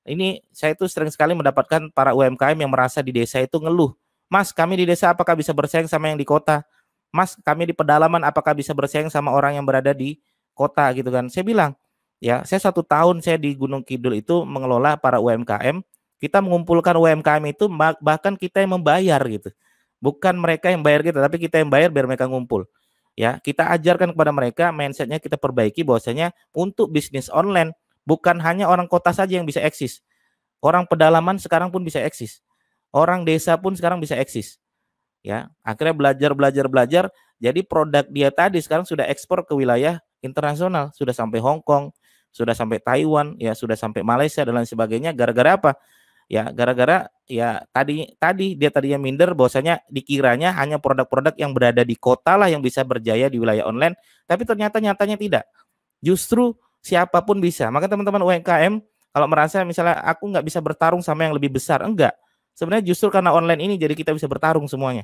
Ini saya itu sering sekali mendapatkan para UMKM yang merasa di desa itu ngeluh, Mas, kami di desa apakah bisa bersaing sama yang di kota? Mas, kami di pedalaman apakah bisa bersaing sama orang yang berada di kota gitu kan? Saya bilang, ya, saya 1 tahun saya di Gunung Kidul itu mengelola para UMKM, kita mengumpulkan UMKM itu bahkan kita yang membayar gitu. Bukan mereka yang bayar kita, tapi kita yang bayar biar mereka ngumpul. Ya, kita ajarkan kepada mereka mindsetnya kita perbaiki bahwasanya untuk bisnis online bukan hanya orang kota saja yang bisa eksis. Orang pedalaman sekarang pun bisa eksis. Orang desa pun sekarang bisa eksis. Ya, akhirnya belajar. Jadi produk dia tadi sekarang sudah ekspor ke wilayah internasional, sudah sampai Hong Kong, sudah sampai Taiwan, ya sudah sampai Malaysia dan lain sebagainya. Gara-gara apa? Ya, gara-gara ya tadi dia tadinya minder bahwasanya dikiranya hanya produk-produk yang berada di kota lah yang bisa berjaya di wilayah online, tapi ternyata nyatanya tidak. Justru siapapun bisa. Maka teman-teman UMKM kalau merasa misalnya aku nggak bisa bertarung sama yang lebih besar, enggak. Sebenarnya justru karena online ini jadi kita bisa bertarung semuanya.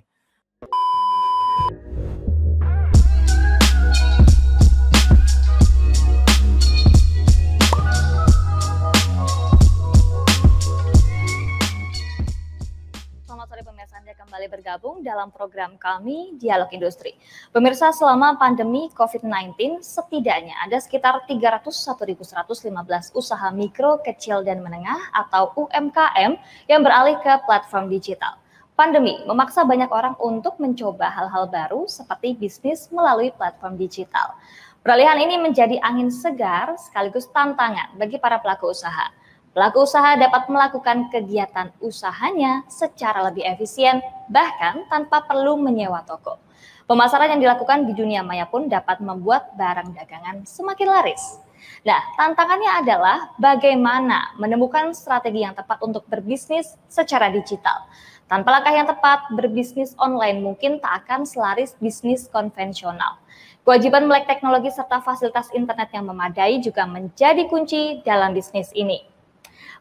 Selamat sore pemirsa, Anda kembali bergabung dalam program kami Dialog Industri. Pemirsa, selama pandemi COVID-19 setidaknya ada sekitar 301.115 usaha mikro, kecil, dan menengah atau UMKM yang beralih ke platform digital. Pandemi memaksa banyak orang untuk mencoba hal-hal baru seperti bisnis melalui platform digital. Peralihan ini menjadi angin segar sekaligus tantangan bagi para pelaku usaha. Pelaku usaha dapat melakukan kegiatan usahanya secara lebih efisien, bahkan tanpa perlu menyewa toko. Pemasaran yang dilakukan di dunia maya pun dapat membuat barang dagangan semakin laris. Nah, tantangannya adalah bagaimana menemukan strategi yang tepat untuk berbisnis secara digital. Tanpa langkah yang tepat, berbisnis online mungkin tak akan selaris bisnis konvensional. Kewajiban melek teknologi serta fasilitas internet yang memadai juga menjadi kunci dalam bisnis ini.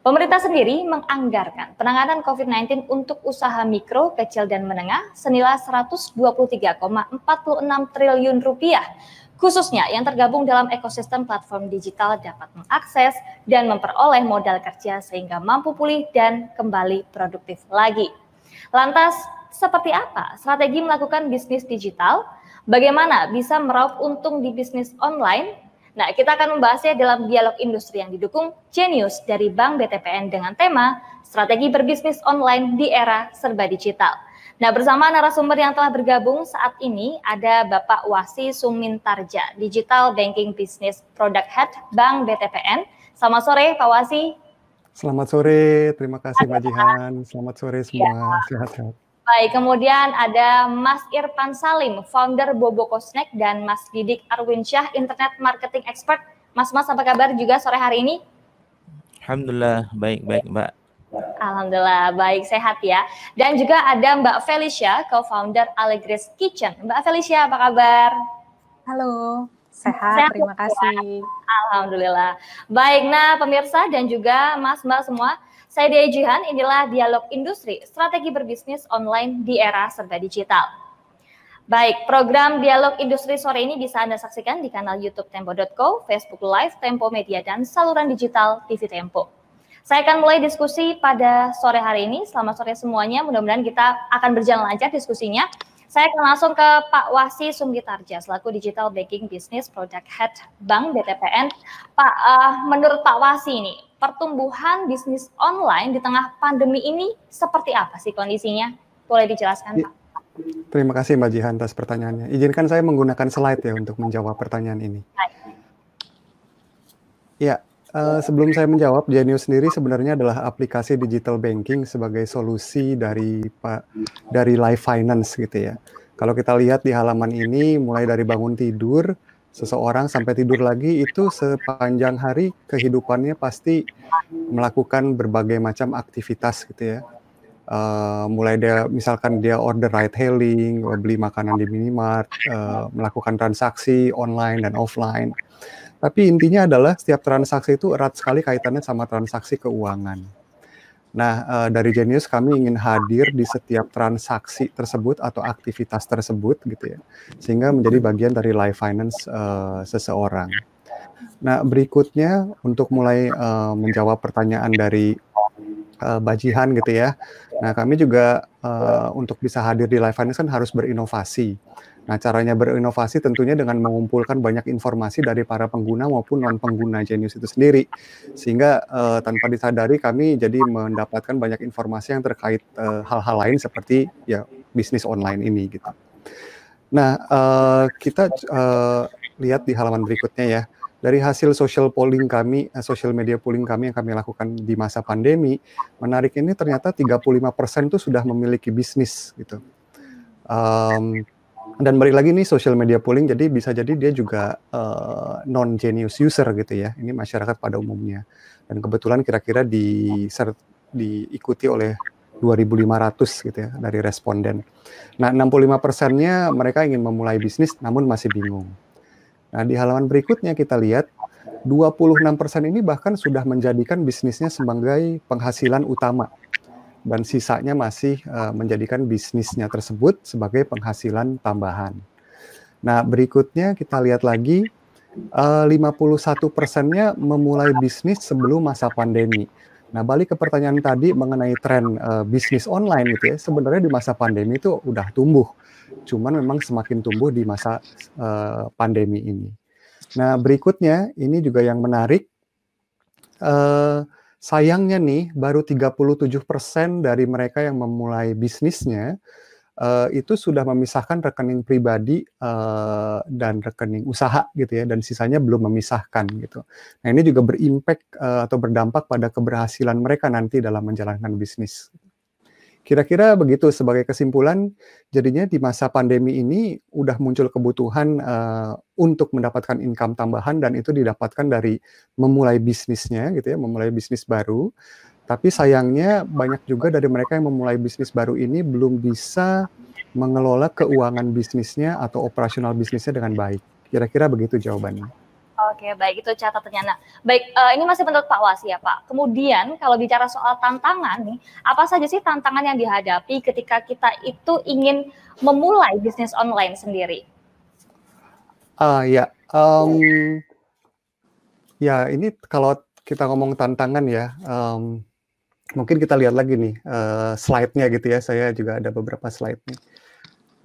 Pemerintah sendiri menganggarkan penanganan COVID-19 untuk usaha mikro, kecil, dan menengah senilai 123,46 triliun rupiah. Khususnya yang tergabung dalam ekosistem platform digital dapat mengakses dan memperoleh modal kerja sehingga mampu pulih dan kembali produktif lagi. Lantas, seperti apa strategi melakukan bisnis digital? Bagaimana bisa meraup untung di bisnis online? Nah, kita akan membahasnya dalam Dialog Industri yang didukung Genius dari Bank BTPN dengan tema Strategi Berbisnis Online di Era Serba Digital. Nah, bersama narasumber yang telah bergabung saat ini ada Bapak Wasi Sumintarja, Digital Banking Business Product Head Bank BTPN. Selamat sore, Pak Wasi. Selamat sore, terima kasih Mbak Jihan. Selamat sore semua, sehat-sehat. Baik, kemudian ada Mas Irfan Salim, founder Boboko Snack, dan Mas Didik Arwinsyah, Internet Marketing Expert. Mas, apa kabar juga sore hari ini? Alhamdulillah, baik Mbak. Alhamdulillah, baik, sehat ya. Dan juga ada Mbak Felicia, co-founder Allegris Kitchen. Mbak Felicia, apa kabar? Halo, sehat, terima kasih. Alhamdulillah. Baik, nah pemirsa dan juga Mas-Mbak semua, saya Dea Jihan, inilah Dialog Industri, Strategi Berbisnis Online di Era Serba Digital. Baik, program Dialog Industri sore ini bisa Anda saksikan di kanal YouTube Tempo.co, Facebook Live, Tempo Media, dan saluran digital TV Tempo. Saya akan mulai diskusi pada sore hari ini. Selamat sore semuanya, mudah-mudahan kita akan berjalan lancar diskusinya. Saya akan langsung ke Pak Wasi Sumintarja, selaku Digital Banking Business Product Head Bank BTPN. Pak, menurut Pak Wasi ini, pertumbuhan bisnis online di tengah pandemi ini seperti apa sih kondisinya? Boleh dijelaskan, Pak? Terima kasih Mbak Jihan atas pertanyaannya. Izinkan saya menggunakan slide ya untuk menjawab pertanyaan ini. Ya, sebelum saya menjawab, Genius sendiri sebenarnya adalah aplikasi digital banking sebagai solusi dari life finance gitu ya. Kalau kita lihat di halaman ini, mulai dari bangun tidur, seseorang sampai tidur lagi, itu sepanjang hari kehidupannya pasti melakukan berbagai macam aktivitas gitu ya. Mulai misalkan dia order ride hailing, beli makanan di minimart, melakukan transaksi online dan offline. Tapi intinya adalah setiap transaksi itu erat sekali kaitannya sama transaksi keuangan. Nah, dari Genius kami ingin hadir di setiap transaksi tersebut atau aktivitas tersebut gitu ya, sehingga menjadi bagian dari life finance seseorang. Nah, berikutnya untuk mulai menjawab pertanyaan dari Bajihan gitu ya. Nah, kami juga untuk bisa hadir di Live Finance kan harus berinovasi. Nah, caranya berinovasi tentunya dengan mengumpulkan banyak informasi dari para pengguna maupun non-pengguna Genius itu sendiri. Sehingga tanpa disadari kami jadi mendapatkan banyak informasi yang terkait hal-hal lain seperti ya bisnis online ini gitu. Nah, kita lihat di halaman berikutnya ya. Dari hasil social polling kami, social media polling kami yang kami lakukan di masa pandemi, menarik ini ternyata 35% tuh sudah memiliki bisnis gitu. Dan balik lagi nih social media polling, jadi bisa jadi dia juga non-Genius user gitu ya. Ini masyarakat pada umumnya. Dan kebetulan kira-kira diikuti oleh 2.500 gitu ya dari responden. Nah, 65%-nya mereka ingin memulai bisnis namun masih bingung. Nah, di halaman berikutnya kita lihat 26% ini bahkan sudah menjadikan bisnisnya sebagai penghasilan utama dan sisanya masih menjadikan bisnisnya tersebut sebagai penghasilan tambahan. Nah, berikutnya kita lihat lagi 51%-nya memulai bisnis sebelum masa pandemi. Nah, balik ke pertanyaan tadi mengenai tren bisnis online gitu ya, sebenarnya di masa pandemi itu udah tumbuh, cuman memang semakin tumbuh di masa pandemi ini. Nah, berikutnya ini juga yang menarik, sayangnya nih baru 37% dari mereka yang memulai bisnisnya itu sudah memisahkan rekening pribadi dan rekening usaha gitu ya, dan sisanya belum memisahkan gitu. Nah, ini juga berimpact atau berdampak pada keberhasilan mereka nanti dalam menjalankan bisnis. Kira-kira begitu sebagai kesimpulan, jadinya di masa pandemi ini udah muncul kebutuhan untuk mendapatkan income tambahan dan itu didapatkan dari memulai bisnisnya gitu ya, memulai bisnis baru. Tapi sayangnya banyak juga dari mereka yang memulai bisnis baru ini belum bisa mengelola keuangan bisnisnya atau operasional bisnisnya dengan baik. Kira-kira begitu jawabannya. Oke, baik, itu catatannya. Nah, baik, ini masih menurut Pak Wasi ya, Pak. Kemudian kalau bicara soal tantangan nih, apa saja sih tantangan yang dihadapi ketika kita itu ingin memulai bisnis online sendiri? Ya, ini kalau kita ngomong tantangan ya, mungkin kita lihat lagi nih slide-nya gitu ya. Saya juga ada beberapa slide nih.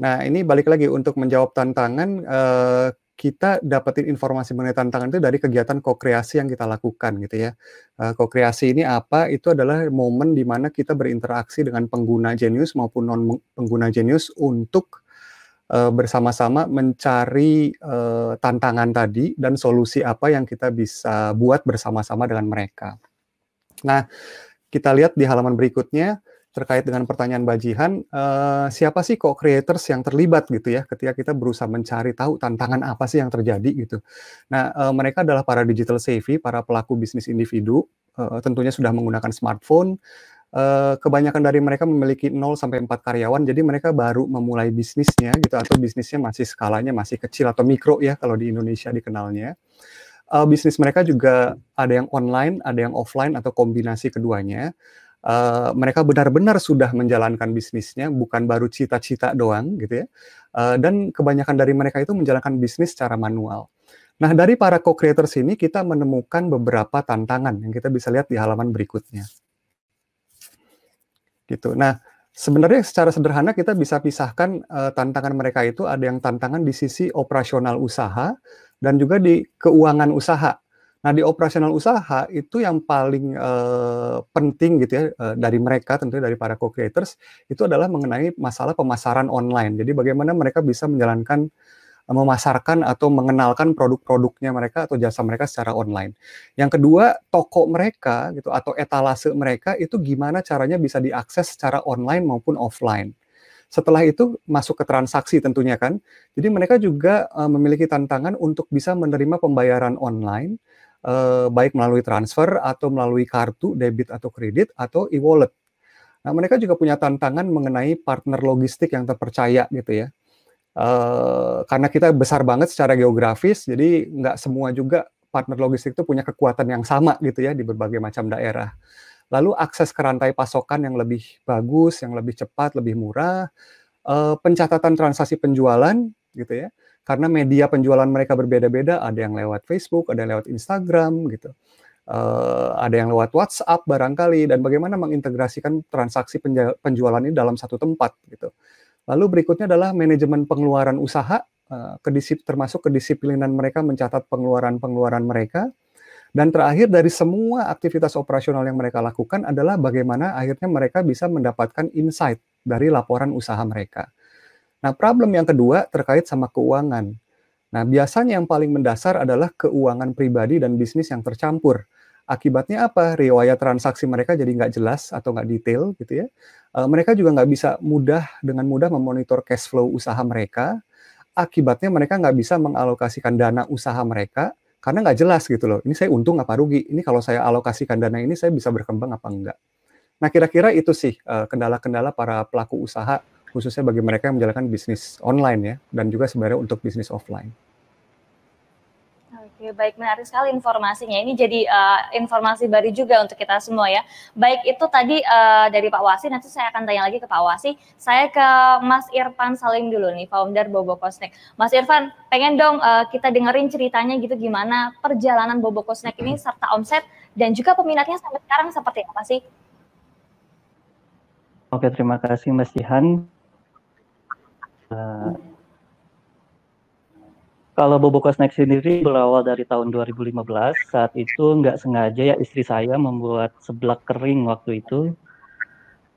Nah, ini balik lagi untuk menjawab tantangan, kita dapetin informasi mengenai tantangan itu dari kegiatan ko-kreasi yang kita lakukan gitu ya. Ko-kreasi ini apa? Itu adalah momen di mana kita berinteraksi dengan pengguna Genius maupun non-pengguna Genius untuk bersama-sama mencari tantangan tadi dan solusi apa yang kita bisa buat bersama-sama dengan mereka. Nah, kita lihat di halaman berikutnya terkait dengan pertanyaan Bajihan, siapa sih co-creators yang terlibat gitu ya ketika kita berusaha mencari tahu tantangan apa sih yang terjadi gitu. Nah, mereka adalah para digital savvy, para pelaku bisnis individu, tentunya sudah menggunakan smartphone. Kebanyakan dari mereka memiliki 0 sampai 4 karyawan, jadi mereka baru memulai bisnisnya gitu, atau bisnisnya masih skalanya masih kecil atau mikro ya kalau di Indonesia dikenalnya. Bisnis mereka juga ada yang online, ada yang offline atau kombinasi keduanya. Mereka benar-benar sudah menjalankan bisnisnya, bukan baru cita-cita doang gitu ya. Dan kebanyakan dari mereka itu menjalankan bisnis secara manual. Nah, dari para co-creators ini kita menemukan beberapa tantangan yang kita bisa lihat di halaman berikutnya. Gitu. Nah, sebenarnya secara sederhana kita bisa pisahkan tantangan mereka itu ada yang tantangan di sisi operasional usaha dan juga di keuangan usaha. Nah, di operasional usaha itu yang paling penting gitu ya dari mereka, tentunya dari para co-creators, itu adalah mengenai masalah pemasaran online. Jadi bagaimana mereka bisa menjalankan, memasarkan atau mengenalkan produk-produknya mereka atau jasa mereka secara online. Yang kedua, toko mereka gitu atau etalase mereka itu gimana caranya bisa diakses secara online maupun offline. Setelah itu masuk ke transaksi tentunya kan. Jadi mereka juga memiliki tantangan untuk bisa menerima pembayaran online, baik melalui transfer atau melalui kartu debit atau kredit atau e-wallet. Nah, mereka juga punya tantangan mengenai partner logistik yang terpercaya gitu ya. Karena kita besar banget secara geografis, jadi nggak semua juga partner logistik itu punya kekuatan yang sama gitu ya di berbagai macam daerah. Lalu akses ke rantai pasokan yang lebih bagus, yang lebih cepat, lebih murah, pencatatan transaksi penjualan, gitu ya. Karena media penjualan mereka berbeda-beda, ada yang lewat Facebook, ada yang lewat Instagram gitu. Ada yang lewat WhatsApp barangkali, dan bagaimana mengintegrasikan transaksi penjualan ini dalam satu tempat gitu. Lalu berikutnya adalah manajemen pengeluaran usaha, termasuk kedisiplinan mereka mencatat pengeluaran mereka. Dan terakhir dari semua aktivitas operasional yang mereka lakukan adalah bagaimana akhirnya mereka bisa mendapatkan insight dari laporan usaha mereka. Nah, problem yang kedua terkait sama keuangan. Nah, biasanya yang paling mendasar adalah keuangan pribadi dan bisnis yang tercampur. Akibatnya apa? Riwayat transaksi mereka jadi nggak jelas atau nggak detail gitu ya. Mereka juga nggak bisa dengan mudah memonitor cash flow usaha mereka. Akibatnya mereka nggak bisa mengalokasikan dana usaha mereka karena nggak jelas gitu loh. Ini saya untung apa rugi? Ini kalau saya alokasikan dana ini saya bisa berkembang apa enggak? Nah, kira-kira itu sih kendala-kendala para pelaku usaha, khususnya bagi mereka yang menjalankan bisnis online ya, dan juga sebenarnya untuk bisnis offline. Oke, baik, menarik sekali informasinya. Ini jadi informasi baru juga untuk kita semua ya. Baik, itu tadi dari Pak Wasi, nanti saya akan tanya lagi ke Pak Wasi. Saya ke Mas Irfan Salim dulu nih, founder Bobokosnek. Mas Irfan, pengen dong kita dengerin ceritanya gitu gimana perjalanan Bobokosnek ini serta omset dan juga peminatnya sampai sekarang seperti apa sih? Oke, terima kasih Mas Jihan. Kalau Bobokosnek sendiri berawal dari tahun 2015, saat itu nggak sengaja ya istri saya membuat seblak kering waktu itu,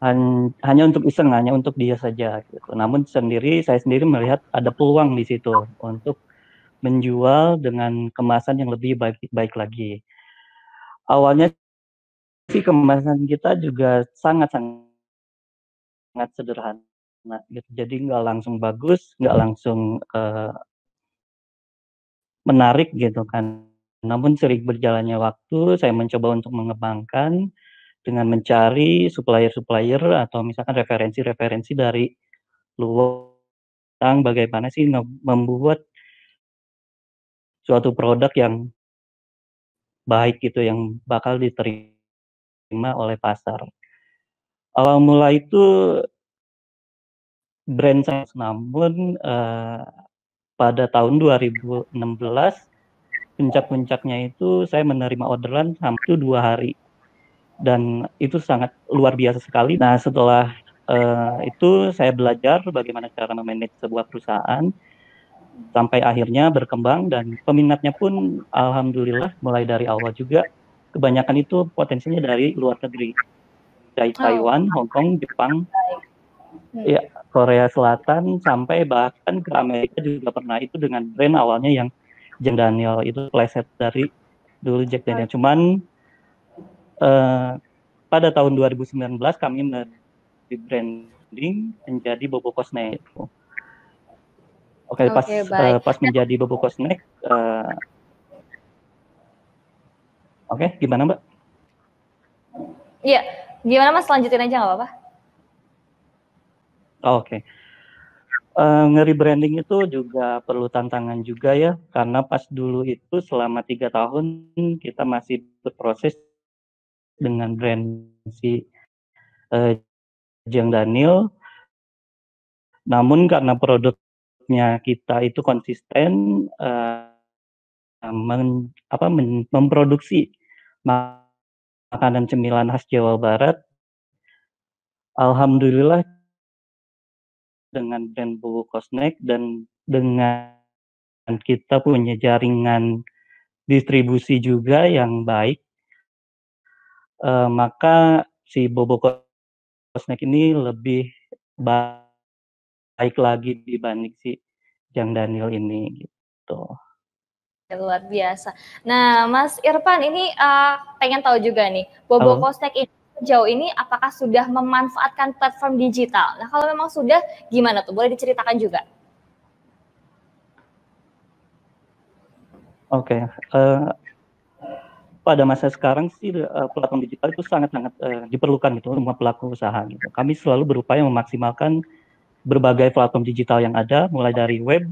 hanya untuk iseng, hanya untuk dia saja. Gitu. Namun saya sendiri melihat ada peluang di situ untuk menjual dengan kemasan yang lebih baik lagi. Awalnya sih kemasan kita juga sangat sederhana, gitu. Jadi nggak langsung bagus, nggak langsung menarik gitu kan. Namun sering berjalannya waktu, saya mencoba untuk mengembangkan dengan mencari supplier atau misalkan referensi dari luar tentang bagaimana sih membuat suatu produk yang baik gitu, yang bakal diterima oleh pasar. Awal mula itu brand saya, namun pada tahun 2016 puncak-puncaknya itu saya menerima orderan sampai 2 hari. Dan itu sangat luar biasa sekali. Nah, setelah itu saya belajar bagaimana cara memanage sebuah perusahaan sampai akhirnya berkembang, dan peminatnya pun alhamdulillah mulai dari awal juga kebanyakan itu potensinya dari luar negeri. Dari Taiwan, Hong Kong, Jepang, ya, Korea Selatan, sampai bahkan ke Amerika juga pernah, itu dengan brand awalnya yang Jack Daniel, itu playset dari dulu Jack Daniel. Cuman pada tahun 2019 kami rebranding menjadi Bobokosnek. Oke, pas menjadi Bobokosnek, oke, gimana Mbak? Iya, gimana Mas, lanjutin aja nggak apa-apa. Oke. Nge-rebranding itu juga perlu tantangan juga ya, karena pas dulu itu selama 3 tahun kita masih berproses dengan brand si Jack Daniel. Namun karena produknya kita itu konsisten memproduksi makanan cemilan khas Jawa Barat, alhamdulillah dengan brand Bobokosnek dan dengan kita punya jaringan distribusi juga yang baik, maka si Bobokosnek ini lebih baik lagi dibanding si Jack Daniel ini gitu. Luar biasa. Nah, Mas Irfan ini pengen tahu juga nih, Bobokosnek ini sejauh ini apakah sudah memanfaatkan platform digital? Nah, kalau memang sudah, gimana tuh? Boleh diceritakan juga? Oke, pada masa sekarang sih platform digital itu sangat-sangat diperlukan gitu semua pelaku usaha gitu. Kami selalu berupaya memaksimalkan berbagai platform digital yang ada, mulai dari web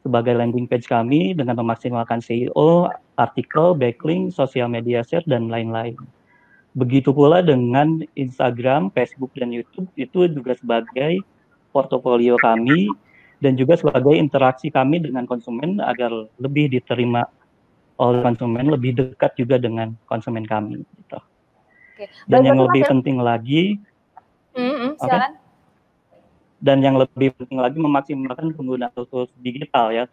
sebagai landing page kami dengan memaksimalkan SEO, artikel, backlink, sosial media share, dan lain-lain. Begitu pula dengan Instagram, Facebook, dan YouTube, itu juga sebagai portofolio kami, dan juga sebagai interaksi kami dengan konsumen agar lebih diterima oleh konsumen, lebih dekat juga dengan konsumen kami gitu. Oke. Dan Baik, yang Mas lebih Irfan. penting lagi, Silakan. dan yang lebih penting lagi memaksimalkan penggunaan tools digital ya,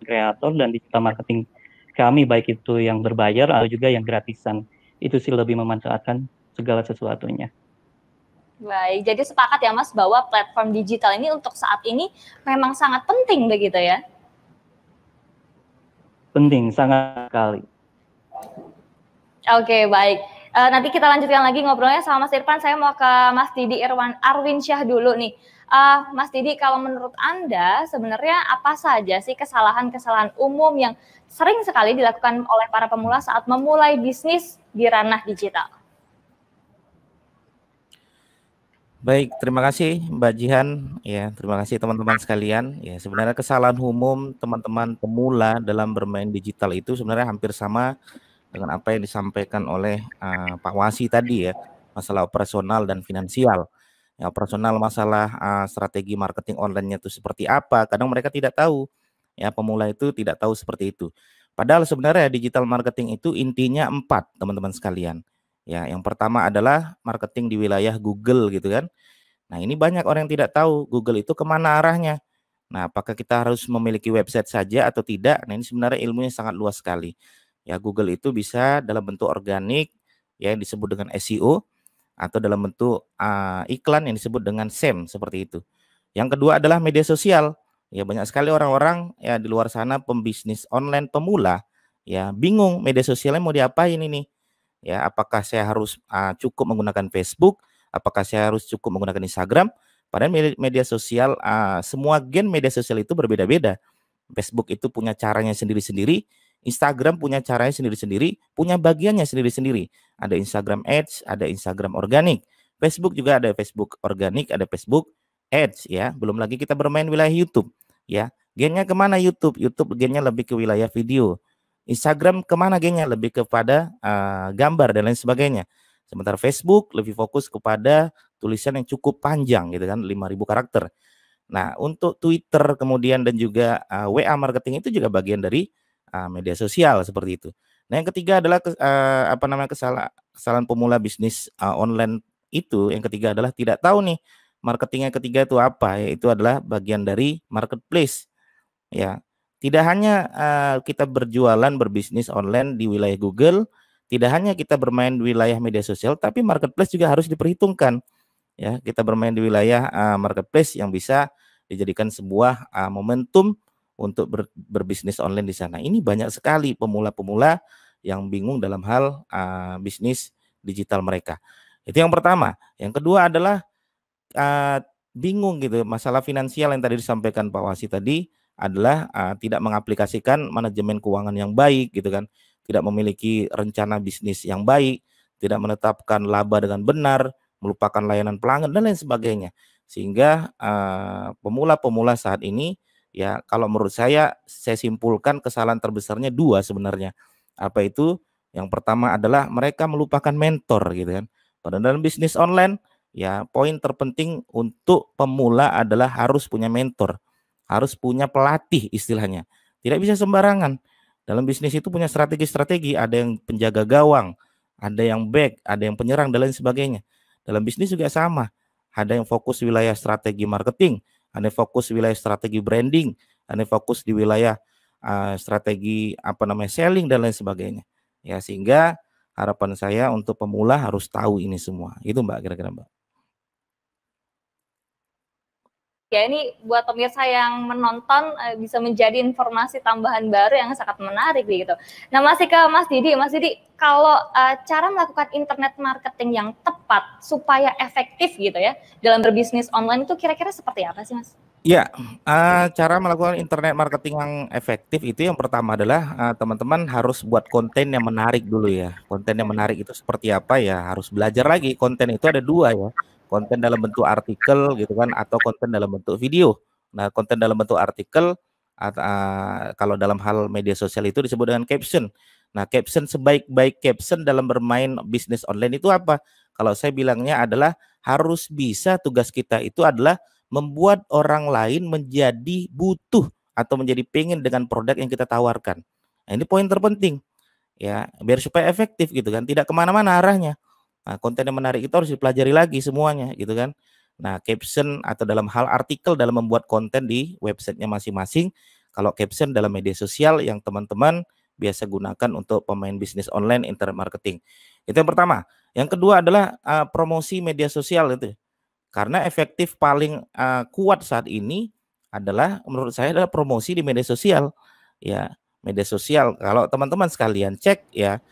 kreator dan digital marketing kami, baik itu yang berbayar atau juga yang gratisan. Itu sih lebih memanfaatkan segala sesuatunya. Baik, jadi sepakat ya Mas bahwa platform digital ini untuk saat ini memang sangat penting begitu ya? Penting, sangat sekali. Oke, baik. Nanti kita lanjutkan lagi ngobrolnya sama Mas Irfan. Saya mau ke Mas Didi Arwinsyah dulu nih. Mas Didi, kalau menurut Anda sebenarnya apa saja sih kesalahan-kesalahan umum yang sering sekali dilakukan oleh para pemula saat memulai bisnis di ranah digital? Baik, terima kasih Mbak Jihan. Ya, terima kasih teman-teman sekalian. Ya, sebenarnya kesalahan umum teman-teman pemula dalam bermain digital itu sebenarnya hampir sama dengan apa yang disampaikan oleh Pak Wasi tadi ya, masalah operasional dan finansial. Ya, operasional masalah strategi marketing online-nya itu seperti apa, kadang mereka tidak tahu. Ya, pemula itu tidak tahu seperti itu. Padahal sebenarnya digital marketing itu intinya 4, teman-teman sekalian. Ya, yang pertama adalah marketing di wilayah Google gitu kan. Nah, ini banyak orang yang tidak tahu Google itu kemana arahnya. Nah, apakah kita harus memiliki website saja atau tidak? Nah, ini sebenarnya ilmunya sangat luas sekali. Ya, Google itu bisa dalam bentuk organik ya yang disebut dengan SEO atau dalam bentuk iklan yang disebut dengan SEM seperti itu. Yang kedua adalah media sosial. Ya, banyak sekali orang-orang ya di luar sana pembisnis online pemula ya bingung media sosialnya mau diapain ini. Ya, apakah saya harus cukup menggunakan Facebook? Apakah saya harus cukup menggunakan Instagram? Padahal media sosial, semua gen media sosial itu berbeda-beda. Facebook itu punya caranya sendiri-sendiri, Instagram punya caranya sendiri-sendiri, punya bagiannya sendiri-sendiri. Ada Instagram Ads, ada Instagram organik. Facebook juga ada Facebook organik, ada Facebook Ads ya. Belum lagi kita bermain wilayah YouTube ya. Gennya kemana YouTube? YouTube gennya lebih ke wilayah video. Instagram kemana gennya? Lebih kepada gambar dan lain sebagainya. Sementara Facebook lebih fokus kepada tulisan yang cukup panjang gitu kan, 5.000 karakter. Nah, untuk Twitter kemudian dan juga WA marketing itu juga bagian dari media sosial seperti itu. Nah, yang ketiga adalah kesalahan pemula bisnis online itu. Yang ketiga adalah tidak tahu nih marketing yang ketiga itu apa, yaitu adalah bagian dari marketplace. Ya, tidak hanya kita berjualan berbisnis online di wilayah Google, tidak hanya kita bermain di wilayah media sosial, tapi marketplace juga harus diperhitungkan. Ya, kita bermain di wilayah marketplace yang bisa dijadikan sebuah momentum untuk berbisnis online di sana. Ini banyak sekali pemula-pemula yang bingung dalam hal bisnis digital mereka. Itu yang pertama. Yang kedua adalah bingung gitu masalah finansial yang tadi disampaikan Pak Wasi tadi adalah tidak mengaplikasikan manajemen keuangan yang baik gitu kan, tidak memiliki rencana bisnis yang baik, tidak menetapkan laba dengan benar, melupakan layanan pelanggan dan lain sebagainya. Sehingga pemula-pemula saat ini ya kalau menurut saya simpulkan kesalahan terbesarnya 2 sebenarnya. Apa itu? Yang pertama adalah mereka melupakan mentor gitu kan. Padahal dalam bisnis online ya poin terpenting untuk pemula adalah harus punya mentor, harus punya pelatih istilahnya. Tidak bisa sembarangan. Dalam bisnis itu punya strategi-strategi, ada yang penjaga gawang, ada yang back, ada yang penyerang dan lain sebagainya. Dalam bisnis juga sama. Ada yang fokus wilayah strategi marketing, ada yang fokus wilayah strategi branding, ada yang fokus di wilayah strategi selling dan lain sebagainya. Ya, sehingga harapan saya untuk pemula harus tahu ini semua. Itu Mbak, kira-kira Mbak. Ya, ini buat pemirsa yang menonton bisa menjadi informasi tambahan baru yang sangat menarik begitu. Nah, masih ke Mas Didi. Mas Didi, kalau cara melakukan internet marketing yang tepat supaya efektif gitu ya dalam berbisnis online itu kira-kira seperti apa sih, Mas? Ya, cara melakukan internet marketing yang efektif itu yang pertama adalah teman-teman harus buat konten yang menarik dulu ya. Konten yang menarik itu seperti apa ya? Harus belajar lagi. Konten itu ada 2 ya. Konten dalam bentuk artikel gitu kan atau konten dalam bentuk video. Nah, konten dalam bentuk artikel kalau dalam hal media sosial itu disebut dengan caption. Nah, caption sebaik-baik caption dalam bermain bisnis online itu apa? Kalau saya bilangnya adalah harus bisa, tugas kita itu adalah membuat orang lain menjadi butuh atau menjadi pengen dengan produk yang kita tawarkan. Nah, ini poin terpenting ya, biar supaya efektif gitu kan, tidak kemana-mana arahnya. Nah, konten yang menarik itu harus dipelajari lagi semuanya gitu kan. Nah, caption atau dalam hal artikel dalam membuat konten di websitenya masing-masing. Kalau caption dalam media sosial yang teman-teman biasa gunakan untuk pemain bisnis online internet marketing. Itu yang pertama. Yang kedua adalah promosi media sosial itu. Karena efektif paling kuat saat ini adalah menurut saya adalah promosi di media sosial. Ya, media sosial. Kalau teman-teman sekalian cek ya,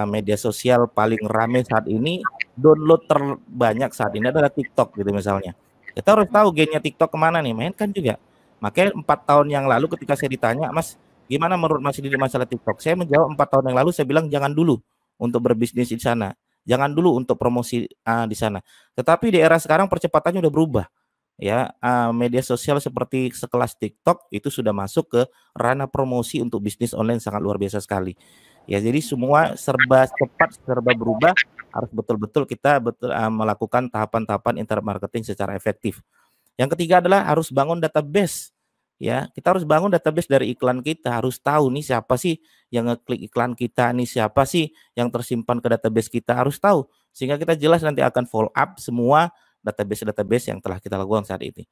media sosial paling ramai saat ini, download terbanyak saat ini adalah TikTok gitu misalnya. Kita harus tahu gennya TikTok kemana nih, main kan juga. Makanya 4 tahun yang lalu ketika saya ditanya, Mas, gimana menurut Mas di masalah TikTok? Saya menjawab 4 tahun yang lalu, saya bilang jangan dulu untuk berbisnis di sana. Jangan dulu untuk promosi di sana. Tetapi di era sekarang percepatannya udah berubah. Ya, media sosial seperti sekelas TikTok itu sudah masuk ke ranah promosi untuk bisnis online sangat luar biasa sekali. Ya, jadi semua serba cepat, serba berubah, harus betul-betul kita melakukan tahapan-tahapan internet marketing secara efektif. Yang ketiga adalah harus bangun database. Ya, kita harus bangun database dari iklan kita, harus tahu nih siapa sih yang ngeklik iklan kita, nih siapa sih yang tersimpan ke database kita, harus tahu sehingga kita jelas nanti akan follow up semua database-database yang telah kita lakukan saat ini.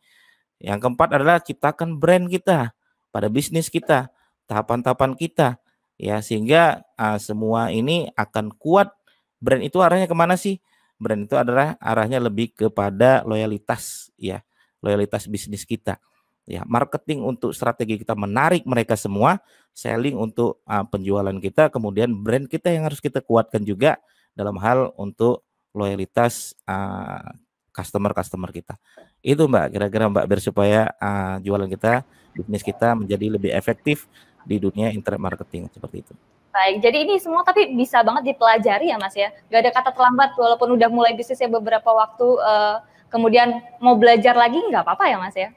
Yang keempat adalah ciptakan brand kita pada bisnis kita, tahapan-tahapan kita, ya sehingga semua ini akan kuat. Brand itu arahnya kemana sih? Brand itu adalah arahnya lebih kepada loyalitas, ya, loyalitas bisnis kita. Ya, marketing untuk strategi kita menarik mereka semua, selling untuk penjualan kita, kemudian brand kita yang harus kita kuatkan juga dalam hal untuk loyalitas customer kita. Itu Mbak, kira-kira Mbak, biar supaya jualan kita, bisnis kita menjadi lebih efektif di dunia internet marketing seperti itu. Baik, jadi ini semua tapi bisa banget dipelajari ya Mas ya. Gak ada kata terlambat walaupun udah mulai bisnisnya beberapa waktu, kemudian mau belajar lagi nggak apa-apa ya Mas ya?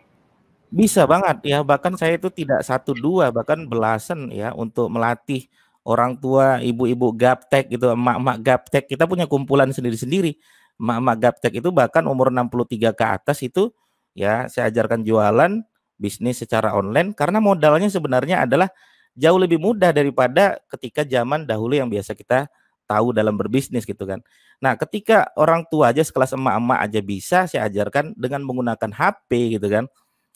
Bisa banget ya, bahkan saya itu tidak 1, 2, bahkan belasan ya untuk melatih orang tua, ibu-ibu gaptek gitu, emak-emak gaptek. Kita punya kumpulan sendiri-sendiri. Emak-emak gaptek itu bahkan umur 63 ke atas itu ya saya ajarkan jualan bisnis secara online karena modalnya sebenarnya adalah jauh lebih mudah daripada ketika zaman dahulu yang biasa kita tahu dalam berbisnis gitu kan. Nah, ketika orang tua aja sekelas emak-emak aja bisa saya ajarkan dengan menggunakan HP gitu kan.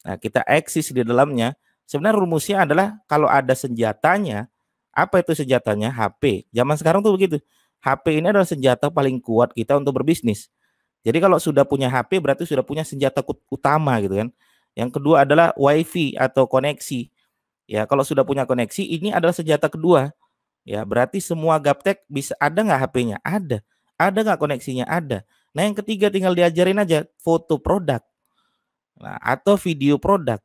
Nah, kita eksis di dalamnya. Sebenarnya rumusnya adalah kalau ada senjatanya, apa itu senjatanya? HP. Zaman sekarang tuh begitu. HP ini adalah senjata paling kuat kita untuk berbisnis. Jadi kalau sudah punya HP berarti sudah punya senjata utama gitu kan. Yang kedua adalah WiFi atau koneksi. Ya, kalau sudah punya koneksi ini adalah senjata kedua. Ya, berarti semua gaptek bisa, ada nggak HP-nya? Ada. Ada nggak koneksinya? Ada. Nah, yang ketiga tinggal diajarin aja foto produk. Nah, atau video produk.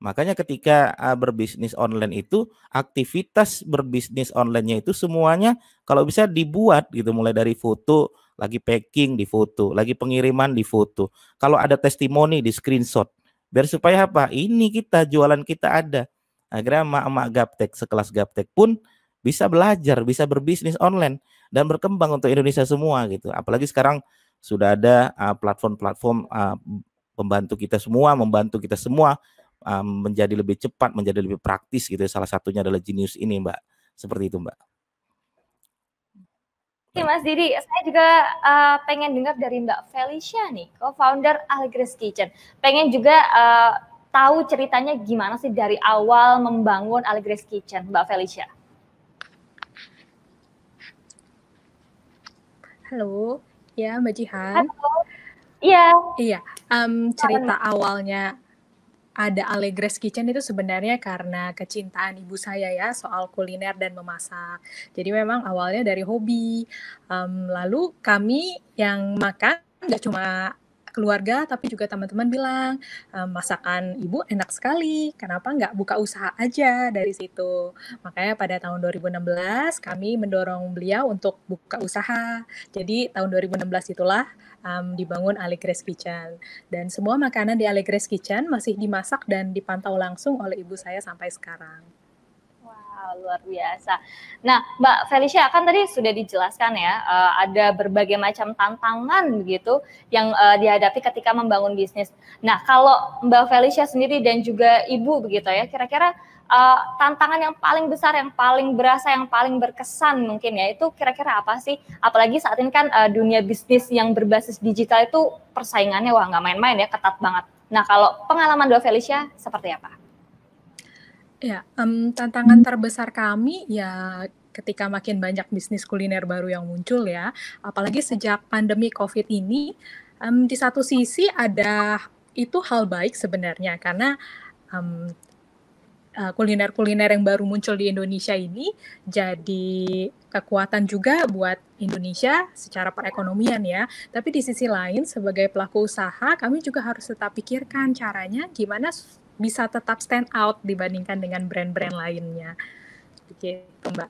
Makanya ketika berbisnis online itu, aktivitas berbisnis online-nya itu semuanya kalau bisa dibuat gitu, mulai dari foto, lagi packing di foto, lagi pengiriman di foto. Kalau ada testimoni di screenshot. Biar supaya apa? Ini kita, jualan kita ada. Akhirnya emak-emak gaptek sekelas gaptek pun bisa belajar, bisa berbisnis online dan berkembang untuk Indonesia semua gitu. Apalagi sekarang sudah ada platform-platform membantu kita semua menjadi lebih cepat, menjadi lebih praktis gitu. Salah satunya adalah Genius ini, Mbak. Seperti itu, Mbak. Oke, Mas Didi, saya juga pengen dengar dari Mbak Felicia nih, co-founder Allegris Kitchen. Pengen juga tahu ceritanya gimana sih dari awal membangun Allegris Kitchen, Mbak Felicia. Halo, ya Mbak Jihan. Halo. Iya. Iya, cerita awalnya ada Allegris Kitchen itu sebenarnya karena kecintaan ibu saya ya soal kuliner dan memasak. Jadi memang awalnya dari hobi. Lalu kami yang makan nggak cuma keluarga tapi juga teman-teman bilang masakan ibu enak sekali, kenapa nggak buka usaha aja dari situ. Makanya pada tahun 2016 kami mendorong beliau untuk buka usaha. Jadi tahun 2016 itulah dibangun Allegris Kitchen. Dan semua makanan di Allegris Kitchen masih dimasak dan dipantau langsung oleh ibu saya sampai sekarang. Wow, Wah, luar biasa. Nah, Mbak Felicia, kan tadi sudah dijelaskan ya, ada berbagai macam tantangan begitu yang dihadapi ketika membangun bisnis. Nah, kalau Mbak Felicia sendiri dan juga Ibu begitu ya, kira-kira tantangan yang paling besar, yang paling berasa, yang paling berkesan mungkin ya, itu kira-kira apa sih? Apalagi saat ini kan dunia bisnis yang berbasis digital itu persaingannya wah nggak main-main ya, ketat banget. Nah, kalau pengalaman Mbak Felicia seperti apa? Ya, tantangan terbesar kami ya ketika makin banyak bisnis kuliner baru yang muncul ya, apalagi sejak pandemi COVID ini, di satu sisi ada itu hal baik sebenarnya karena kuliner-kuliner yang baru muncul di Indonesia ini jadi kekuatan juga buat Indonesia secara perekonomian ya. Tapi di sisi lain sebagai pelaku usaha kami juga harus tetap pikirkan caranya gimana bisa tetap stand out dibandingkan dengan brand-brand lainnya. Begitu, Mbak.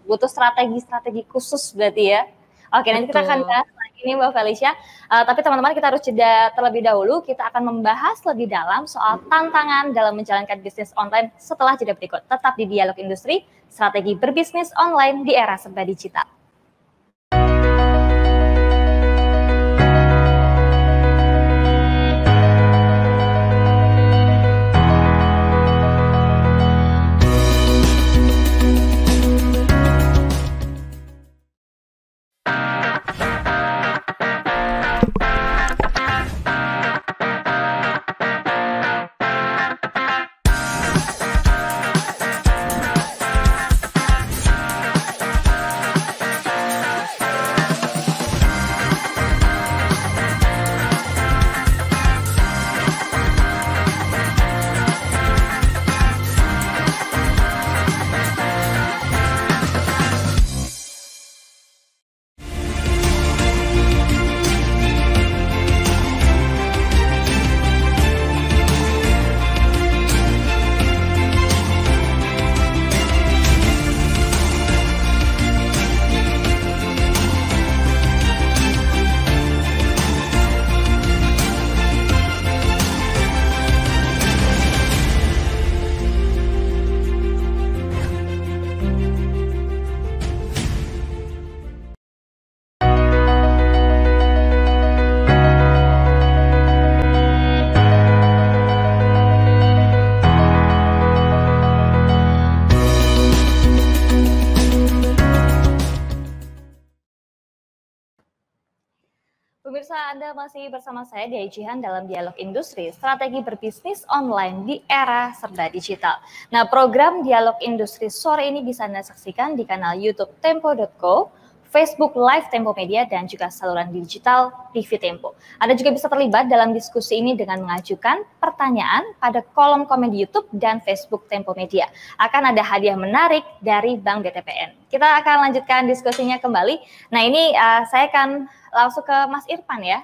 Butuh strategi-strategi khusus berarti ya. Oke, nanti kita akan bahas lagi nih Mbak Felicia. Tapi teman-teman kita harus jeda terlebih dahulu. Kita akan membahas lebih dalam soal tantangan dalam menjalankan bisnis online setelah jeda berikut. Tetap di Dialog Industri, strategi berbisnis online di era serba digital. Pemirsa, Anda masih bersama saya Dea Jihan dalam Dialog Industri, strategi berbisnis online di era serba digital. Nah, program Dialog Industri sore ini bisa Anda saksikan di kanal YouTube Tempo.co, Facebook Live Tempo Media, dan juga saluran digital TV Tempo. Anda juga bisa terlibat dalam diskusi ini dengan mengajukan pertanyaan pada kolom komen di YouTube dan Facebook Tempo Media. Akan ada hadiah menarik dari Bank BTPN. Kita akan lanjutkan diskusinya kembali. Nah, ini saya akan langsung ke Mas Irfan ya.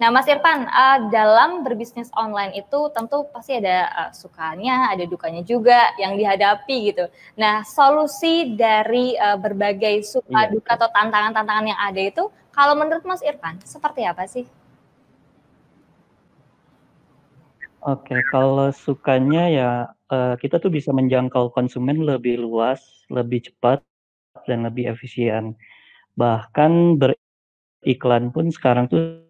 Nah, Mas Irfan, dalam berbisnis online itu tentu pasti ada sukanya, ada dukanya juga yang dihadapi gitu. Nah, solusi dari berbagai suka, duka atau tantangan-tantangan yang ada itu, kalau menurut Mas Irfan, seperti apa sih? Oke, kalau sukanya ya kita tuh bisa menjangkau konsumen lebih luas, lebih cepat, dan lebih efisien. Bahkan beriklan pun sekarang tuh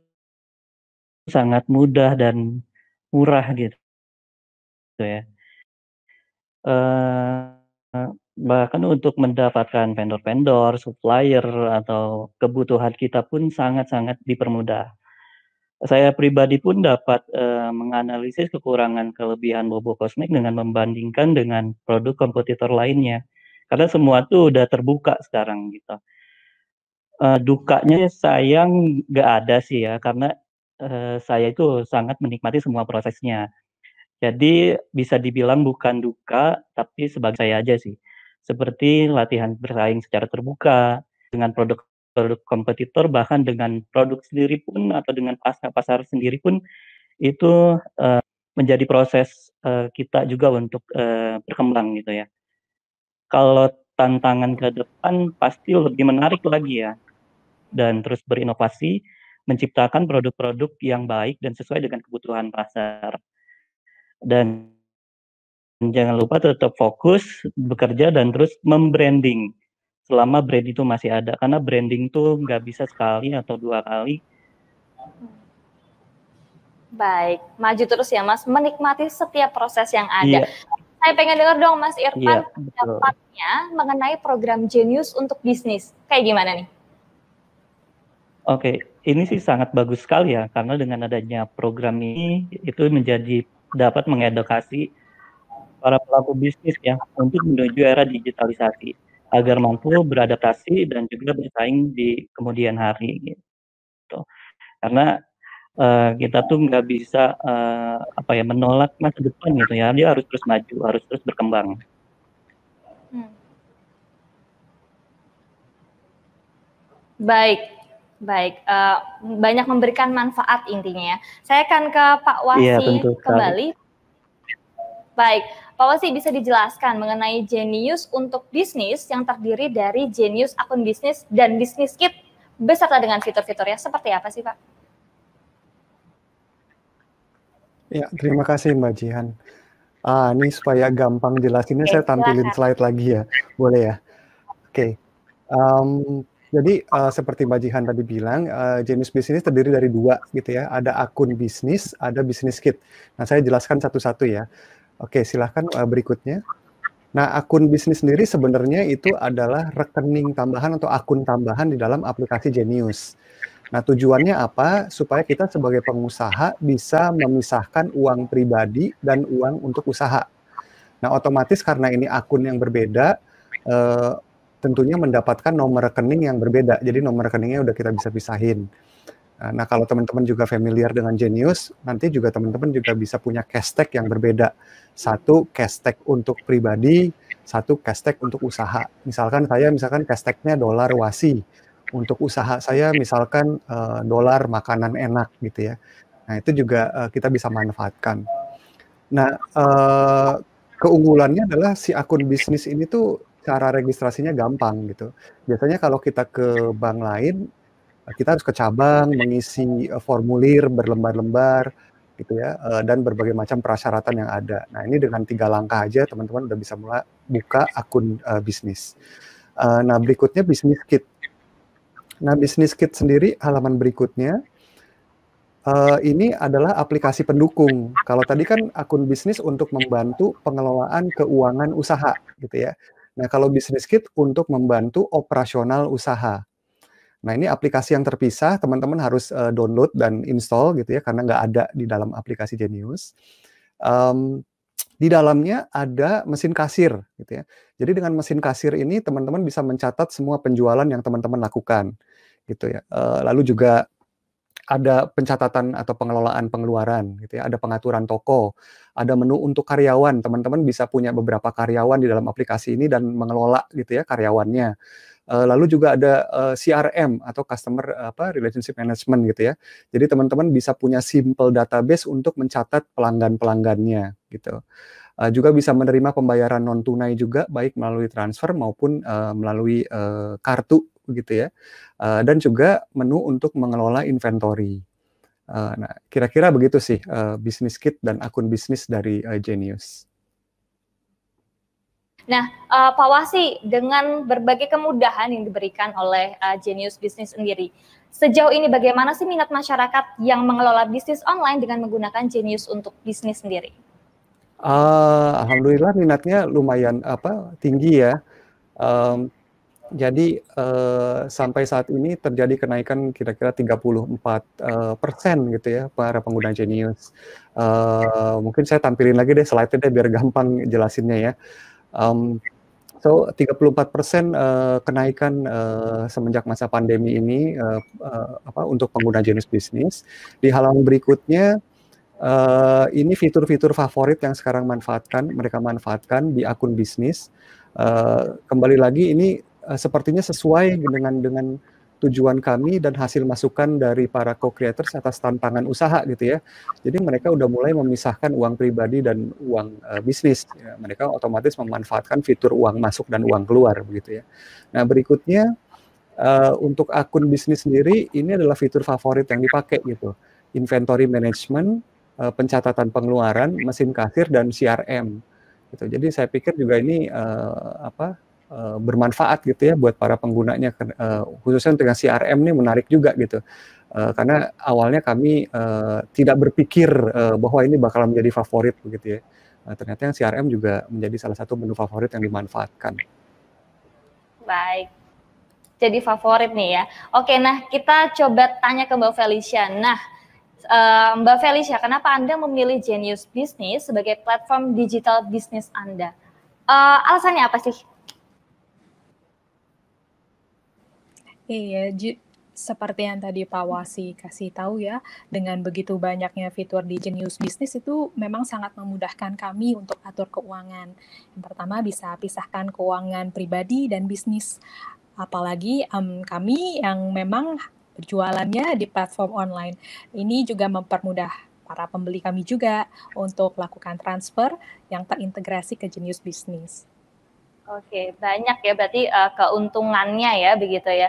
sangat mudah dan murah gitu ya. Bahkan untuk mendapatkan vendor-vendor, supplier, atau kebutuhan kita pun sangat-sangat dipermudah. Saya pribadi pun dapat menganalisis kekurangan kelebihan Bobo Cosmic dengan membandingkan dengan produk kompetitor lainnya. Karena semua tuh udah terbuka sekarang gitu. Dukanya sayang nggak ada sih ya, karena saya itu sangat menikmati semua prosesnya. Jadi bisa dibilang bukan duka, tapi sebagai saya aja sih. Seperti latihan bersaing secara terbuka dengan produk-produk kompetitor, bahkan dengan produk sendiri pun atau dengan pasar sendiri pun itu menjadi proses kita juga untuk berkembang gitu ya. Kalau tantangan ke depan pasti lebih menarik lagi ya, dan terus berinovasi, menciptakan produk-produk yang baik dan sesuai dengan kebutuhan pasar. Dan jangan lupa tetap fokus bekerja dan terus membranding selama brand itu masih ada, karena branding tuh nggak bisa sekali atau 2 kali. Baik, maju terus ya Mas, menikmati setiap proses yang ada. Iya. Saya pengen dengar dong Mas Irfan, Iya, betul. pendapatnya mengenai program Genius untuk bisnis. Kayak gimana nih? Oke, ini sih sangat bagus sekali ya, karena dengan adanya program ini itu dapat mengedukasi para pelaku bisnis ya untuk menuju era digitalisasi agar mampu beradaptasi dan juga bersaing di kemudian hari gitu. Karena kita tuh nggak bisa menolak masa depan gitu ya, dia harus terus maju, harus terus berkembang. Baik, banyak memberikan manfaat intinya ya. Saya akan ke Pak Wasi Iya, tentu sekali. kembali. Baik, Pak Wasi bisa dijelaskan mengenai Genius untuk bisnis yang terdiri dari Genius akun bisnis dan Business Kit beserta dengan fitur-fiturnya seperti apa sih Pak? Ya, terima kasih Mbak Jihan. Ini supaya gampang jelasinnya saya tampilin slide lagi ya, boleh ya? Oke. Jadi seperti Mbak Jihan tadi bilang, Genius bisnis terdiri dari 2 gitu ya, ada akun bisnis, ada Business Kit. Nah, saya jelaskan satu-satu ya. Oke, silahkan berikutnya. Nah, akun bisnis sendiri sebenarnya itu adalah rekening tambahan atau akun tambahan di dalam aplikasi Genius. Nah, tujuannya apa? Supaya kita sebagai pengusaha bisa memisahkan uang pribadi dan uang untuk usaha. Nah, otomatis karena ini akun yang berbeda, tentunya mendapatkan nomor rekening yang berbeda. Jadi nomor rekeningnya udah kita bisa pisahin. Nah, kalau teman-teman juga familiar dengan Genius, nanti juga teman-teman juga bisa punya cash tag yang berbeda. Satu cash tag untuk pribadi, satu cash tag untuk usaha. Misalkan cash tag-nya dolar Wasi. Untuk usaha saya misalkan dolar makanan enak gitu ya. Nah, itu juga kita bisa manfaatkan. Nah, keunggulannya adalah si akun bisnis ini tuh cara registrasinya gampang gitu. Biasanya kalau kita ke bank lain, kita harus ke cabang, mengisi formulir berlembar-lembar gitu ya, dan berbagai macam persyaratan yang ada. Nah, ini dengan 3 langkah aja teman-teman udah bisa mulai buka akun bisnis. Nah, berikutnya Business Kit. Nah, Business Kit sendiri halaman berikutnya, ini adalah aplikasi pendukung. Kalau tadi kan akun bisnis untuk membantu pengelolaan keuangan usaha gitu ya. Nah, kalau Business Kit untuk membantu operasional usaha. Nah, ini aplikasi yang terpisah, teman-teman harus download dan install gitu ya, karena nggak ada di dalam aplikasi Genius. Di dalamnya ada mesin kasir gitu ya. Jadi dengan mesin kasir ini teman-teman bisa mencatat semua penjualan yang teman-teman lakukan gitu ya. Lalu juga ada pencatatan atau pengelolaan pengeluaran gitu ya, ada pengaturan toko, ada menu untuk karyawan, teman-teman bisa punya beberapa karyawan di dalam aplikasi ini dan mengelola gitu ya karyawannya. Lalu juga ada CRM atau Customer Relationship Management gitu ya. Jadi teman-teman bisa punya simple database untuk mencatat pelanggan-pelanggannya gitu. Juga bisa menerima pembayaran non tunai juga, baik melalui transfer maupun melalui kartu gitu ya. Dan juga menu untuk mengelola inventory. Nah, kira-kira begitu sih Business Kit dan akun bisnis dari Genius. Nah, Pak Wasi, dengan berbagai kemudahan yang diberikan oleh Genius Bisnis sendiri, sejauh ini bagaimana sih minat masyarakat yang mengelola bisnis online dengan menggunakan Genius untuk bisnis sendiri? Alhamdulillah minatnya lumayan tinggi ya. Jadi sampai saat ini terjadi kenaikan kira-kira 34% gitu ya para pengguna Genius. Mungkin saya tampilin lagi deh slide-nya deh biar gampang jelasinnya ya. So 34% kenaikan semenjak masa pandemi ini untuk pengguna Genius Bisnis. Di halaman berikutnya ini fitur-fitur favorit yang sekarang mereka manfaatkan di akun bisnis. Kembali lagi ini sepertinya sesuai dengan tujuan kami dan hasil masukan dari para co-creators atas tantangan usaha gitu ya. Jadi mereka udah mulai memisahkan uang pribadi dan uang bisnis. Ya. Mereka otomatis memanfaatkan fitur uang masuk dan uang keluar begitu ya. Nah berikutnya untuk akun bisnis sendiri ini adalah fitur favorit yang dipakai gitu. Inventory management, pencatatan pengeluaran, mesin kasir dan CRM. gitu. Jadi saya pikir juga ini bermanfaat gitu ya buat para penggunanya, khususnya dengan CRM ini menarik juga gitu. Karena awalnya kami tidak berpikir bahwa ini bakal menjadi favorit begitu ya. Ternyata yang CRM juga menjadi salah satu menu favorit yang dimanfaatkan. Baik, jadi favorit nih ya. Oke, nah kita coba tanya ke Mbak Felicia. Nah, Mbak Felicia, kenapa Anda memilih Genius Business sebagai platform digital bisnis Anda? Alasannya apa sih? Iya, seperti yang tadi Pak Wasi kasih tahu ya, dengan begitu banyaknya fitur di Genius Business itu memang sangat memudahkan kami untuk atur keuangan. Yang pertama bisa pisahkan keuangan pribadi dan bisnis. Apalagi kami yang memang berjualannya di platform online. Ini juga mempermudah para pembeli kami juga untuk melakukan transfer yang terintegrasi ke Genius Business. Oke, banyak ya berarti keuntungannya ya begitu ya.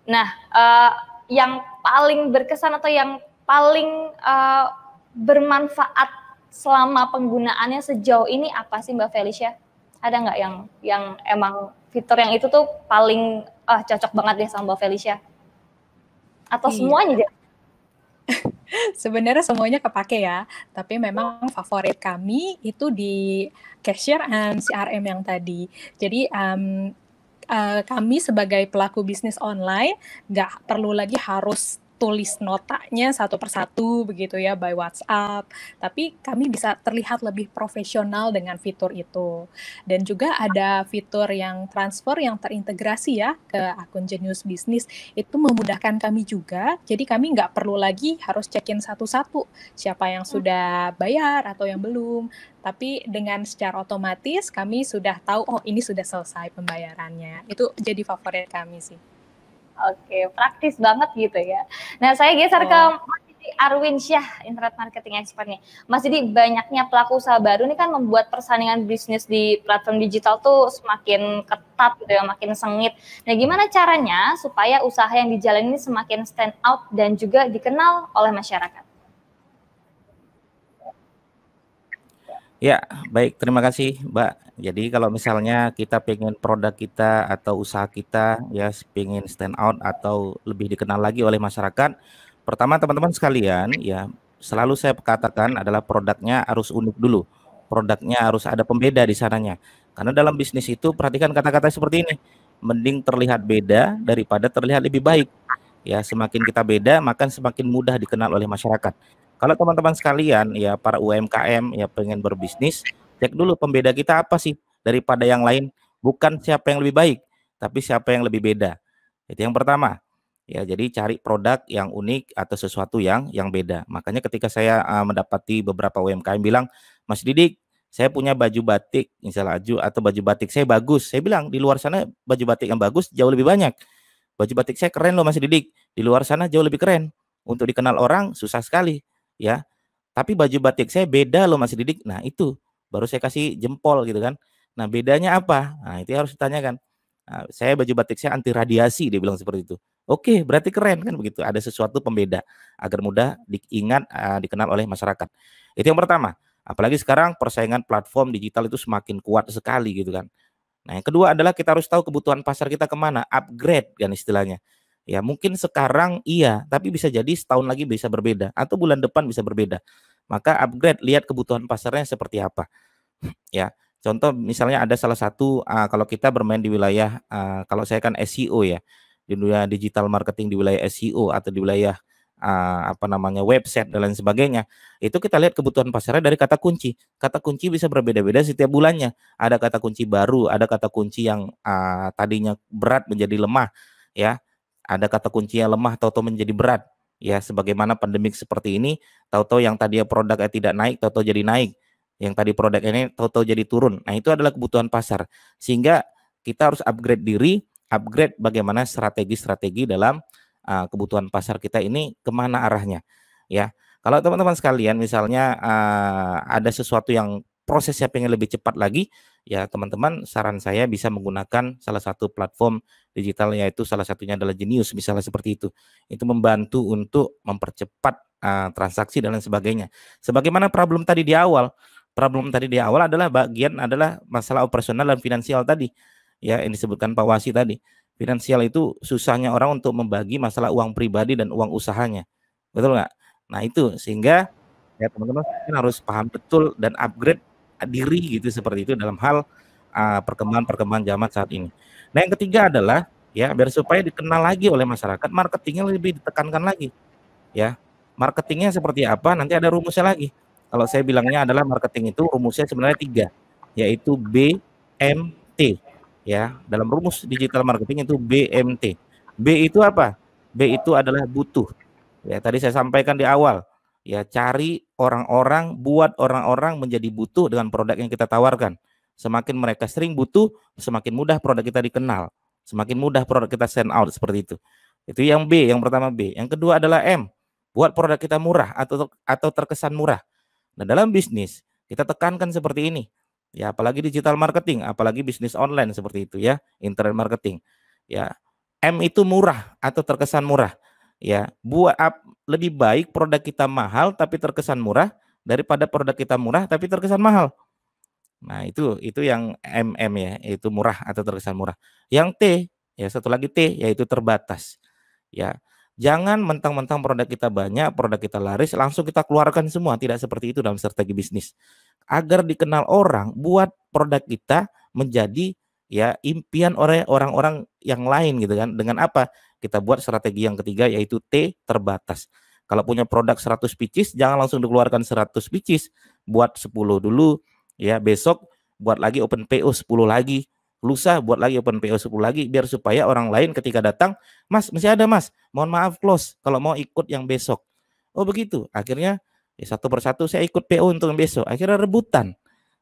Nah, yang paling berkesan atau yang paling bermanfaat selama penggunaannya sejauh ini apa sih Mbak Felicia? Ada nggak yang emang fitur yang itu tuh paling cocok banget deh sama Mbak Felicia? Atau semuanya deh? Sebenarnya semuanya kepake ya, tapi memang favorit kami itu di cashier and CRM yang tadi. Jadi kami sebagai pelaku bisnis online nggak perlu lagi harus tulis notanya satu persatu begitu ya by WhatsApp, tapi kami bisa terlihat lebih profesional dengan fitur itu. Dan juga ada fitur yang transfer yang terintegrasi ya ke akun Genius Business, itu memudahkan kami juga, jadi kami nggak perlu lagi harus check-in satu-satu siapa yang sudah bayar atau yang belum, tapi dengan secara otomatis kami sudah tahu, oh ini sudah selesai pembayarannya. Itu jadi favorit kami sih. Oke, praktis banget gitu ya. Nah, saya geser ke Mas Didi Arwinsyah, Internet Marketing Expert nih. Mas Didi, banyaknya pelaku usaha baru ini kan membuat persaingan bisnis di platform digital tuh semakin ketat gitu ya, makin sengit. Nah, gimana caranya supaya usaha yang dijalani ini semakin stand out dan juga dikenal oleh masyarakat? Ya, baik. Terima kasih, Mbak. Jadi kalau misalnya kita pengen produk kita atau usaha kita ya pengen stand out atau lebih dikenal lagi oleh masyarakat, pertama teman-teman sekalian ya selalu saya katakan adalah produknya harus unik dulu. Produknya harus ada pembeda di sananya. Karena dalam bisnis itu perhatikan kata-kata seperti ini. Mending terlihat beda daripada terlihat lebih baik. Ya, semakin kita beda maka semakin mudah dikenal oleh masyarakat. Kalau teman-teman sekalian ya para UMKM ya pengen berbisnis, cek dulu pembeda kita apa sih daripada yang lain, bukan siapa yang lebih baik, tapi siapa yang lebih beda. Itu yang pertama. Ya, jadi cari produk yang unik atau sesuatu yang beda. Makanya ketika saya mendapati beberapa UMKM bilang, "Mas Didik, saya punya baju batik, misalnya atau baju batik saya bagus." Saya bilang, "Di luar sana baju batik yang bagus jauh lebih banyak. Baju batik saya keren loh Mas Didik. Di luar sana jauh lebih keren. Untuk dikenal orang susah sekali." Ya, tapi baju batik saya beda loh Mas Didik. Nah itu baru saya kasih jempol gitu kan. Nah bedanya apa? Nah itu harus ditanyakan. Nah, saya baju batik saya anti radiasi, dia bilang seperti itu. Oke, berarti keren kan begitu. Ada sesuatu pembeda agar mudah diingat, dikenal oleh masyarakat. Itu yang pertama. Apalagi sekarang persaingan platform digital itu semakin kuat sekali gitu kan. Nah yang kedua adalah kita harus tahu kebutuhan pasar kita kemana, upgrade kan istilahnya. Ya mungkin sekarang iya, tapi bisa jadi setahun lagi bisa berbeda atau bulan depan bisa berbeda. Maka upgrade, lihat kebutuhan pasarnya seperti apa. Ya, contoh misalnya ada salah satu kalau kita bermain di wilayah kalau saya kan SEO ya, di dunia digital marketing di wilayah SEO atau di wilayah website dan lain sebagainya. Itu kita lihat kebutuhan pasarnya dari kata kunci. Kata kunci bisa berbeda-beda setiap bulannya. Ada kata kunci baru, ada kata kunci yang tadinya berat menjadi lemah, ya. Ada kata kunci yang lemah tahu-tahu menjadi berat. Ya, sebagaimana pandemik seperti ini, tahu-tahu yang tadinya produknya tidak naik, tahu-tahu jadi naik. Yang tadi produk ini tahu-tahu jadi turun. Nah, itu adalah kebutuhan pasar. Sehingga kita harus upgrade diri, upgrade bagaimana strategi-strategi dalam kebutuhan pasar kita ini kemana arahnya. Ya, kalau teman-teman sekalian misalnya ada sesuatu yang prosesnya pengen lebih cepat lagi, ya teman-teman saran saya bisa menggunakan salah satu platform digital, yaitu salah satunya adalah Genius misalnya seperti itu. Itu membantu untuk mempercepat transaksi dan lain sebagainya. Sebagaimana problem tadi di awal, Problem tadi di awal adalah masalah operasional dan finansial tadi. Ya, yang disebutkan Pak Wasi tadi. Finansial itu susahnya orang untuk membagi masalah uang pribadi dan uang usahanya. Betul nggak? Nah, itu sehingga ya teman-teman harus paham betul dan upgrade diri gitu seperti itu dalam hal perkembangan zaman saat ini. Nah, yang ketiga adalah ya biar supaya dikenal lagi oleh masyarakat, marketingnya lebih ditekankan lagi. Ya, marketingnya seperti apa? Nanti ada rumusnya lagi. Kalau saya bilangnya adalah marketing itu rumusnya sebenarnya 3, yaitu BMT. Ya, dalam rumus digital marketing itu BMT. B itu apa? B itu adalah butuh. Ya, tadi saya sampaikan di awal. Ya, cari orang-orang, buat orang-orang menjadi butuh dengan produk yang kita tawarkan. Semakin mereka sering butuh, semakin mudah produk kita dikenal. Semakin mudah produk kita send out seperti itu. Itu yang B, yang pertama B. Yang kedua adalah M. Buat produk kita murah atau terkesan murah. Nah, dalam bisnis kita tekankan seperti ini. Ya, apalagi digital marketing, apalagi bisnis online seperti itu ya, internet marketing. Ya, M itu murah atau terkesan murah. Ya, lebih baik produk kita mahal tapi terkesan murah daripada produk kita murah tapi terkesan mahal. Nah, itu yang MM ya, itu murah atau terkesan murah. Yang T, ya satu lagi T yaitu terbatas. Ya, jangan mentang-mentang produk kita banyak, produk kita laris langsung kita keluarkan semua, tidak seperti itu dalam strategi bisnis. Agar dikenal orang, buat produk kita menjadi ya impian oleh orang-orang yang lain gitu kan. Dengan apa? Kita buat strategi yang ketiga yaitu T, terbatas. Kalau punya produk 100 pieces, jangan langsung dikeluarkan 100 pieces, buat 10 dulu, ya besok buat lagi open PO 10 lagi, lusa buat lagi open PO 10 lagi, biar supaya orang lain ketika datang, Mas masih ada Mas, mohon maaf close kalau mau ikut yang besok. Oh begitu, akhirnya ya satu persatu saya ikut PO untuk yang besok, akhirnya rebutan.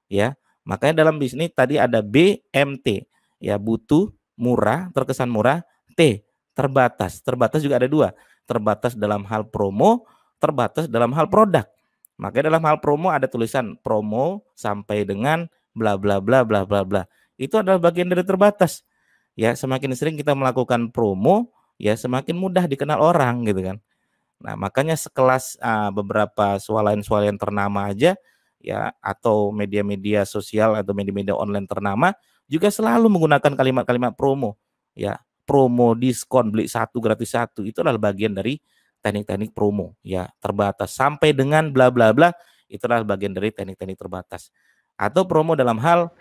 Ya, makanya dalam bisnis tadi ada BMT, ya butuh, murah, terkesan murah, T, terbatas. Terbatas juga ada 2, terbatas dalam hal promo, terbatas dalam hal produk. Makanya dalam hal promo ada tulisan promo sampai dengan bla bla bla bla bla bla. Itu adalah bagian dari terbatas. Ya, semakin sering kita melakukan promo, ya semakin mudah dikenal orang gitu kan. Nah, makanya sekelas beberapa swalayan-swalayan ternama aja ya, atau media-media sosial atau media-media online ternama juga selalu menggunakan kalimat-kalimat promo. Ya, promo, diskon, beli 1 gratis 1, itu adalah bagian dari teknik-teknik promo ya, terbatas sampai dengan bla bla bla, itu adalah bagian dari teknik-teknik terbatas. Atau promo dalam hal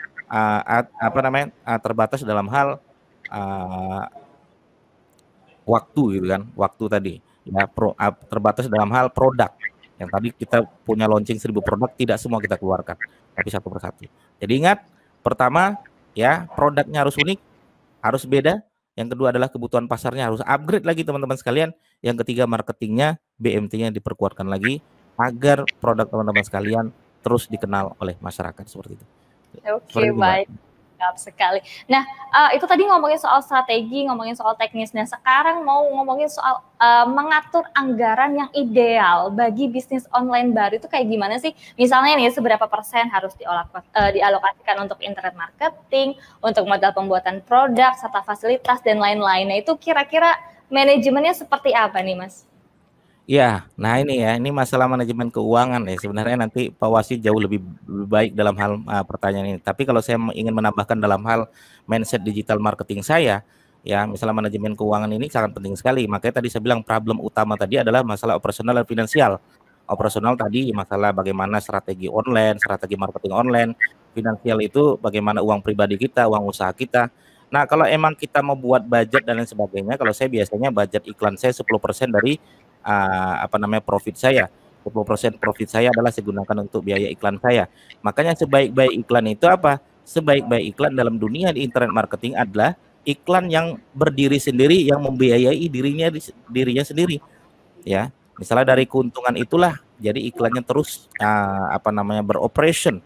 terbatas dalam hal waktu gitu kan, waktu tadi. Ya, terbatas dalam hal produk. Yang tadi kita punya launching 1000 produk, tidak semua kita keluarkan, tapi satu persatu. Jadi ingat, pertama ya produknya harus unik, harus beda. Yang kedua adalah kebutuhan pasarnya harus upgrade lagi teman-teman sekalian. Yang ketiga marketingnya, BMT-nya diperkuatkan lagi agar produk teman-teman sekalian terus dikenal oleh masyarakat seperti itu. Oke, baik. Sekali. Nah, itu tadi ngomongin soal strategi, ngomongin soal teknisnya. Sekarang mau ngomongin soal mengatur anggaran yang ideal bagi bisnis online baru itu kayak gimana sih? Misalnya nih, seberapa persen harus dialokasikan untuk internet marketing, untuk modal pembuatan produk, serta fasilitas dan lain-lain. Nah, itu kira-kira manajemennya seperti apa nih, Mas? Ya, nah ini ya, ini masalah manajemen keuangan ya. Sebenarnya nanti Pak Wasi jauh lebih baik dalam hal pertanyaan ini. Tapi kalau saya ingin menambahkan dalam hal mindset digital marketing saya, ya misalnya manajemen keuangan ini sangat penting sekali. Makanya tadi saya bilang problem utama tadi adalah masalah operasional dan finansial. Operasional tadi masalah bagaimana strategi online, strategi marketing online, finansial itu bagaimana uang pribadi kita, uang usaha kita. Nah, kalau emang kita mau buat budget dan lain sebagainya, kalau saya biasanya budget iklan saya 10% dari profit saya. 10% profit saya adalah saya gunakan untuk biaya iklan saya. Makanya sebaik-baik iklan itu apa? Sebaik-baik iklan dalam dunia di internet marketing adalah iklan yang berdiri sendiri, yang membiayai dirinya sendiri. Ya, misalnya dari keuntungan itulah jadi iklannya terus beroperation.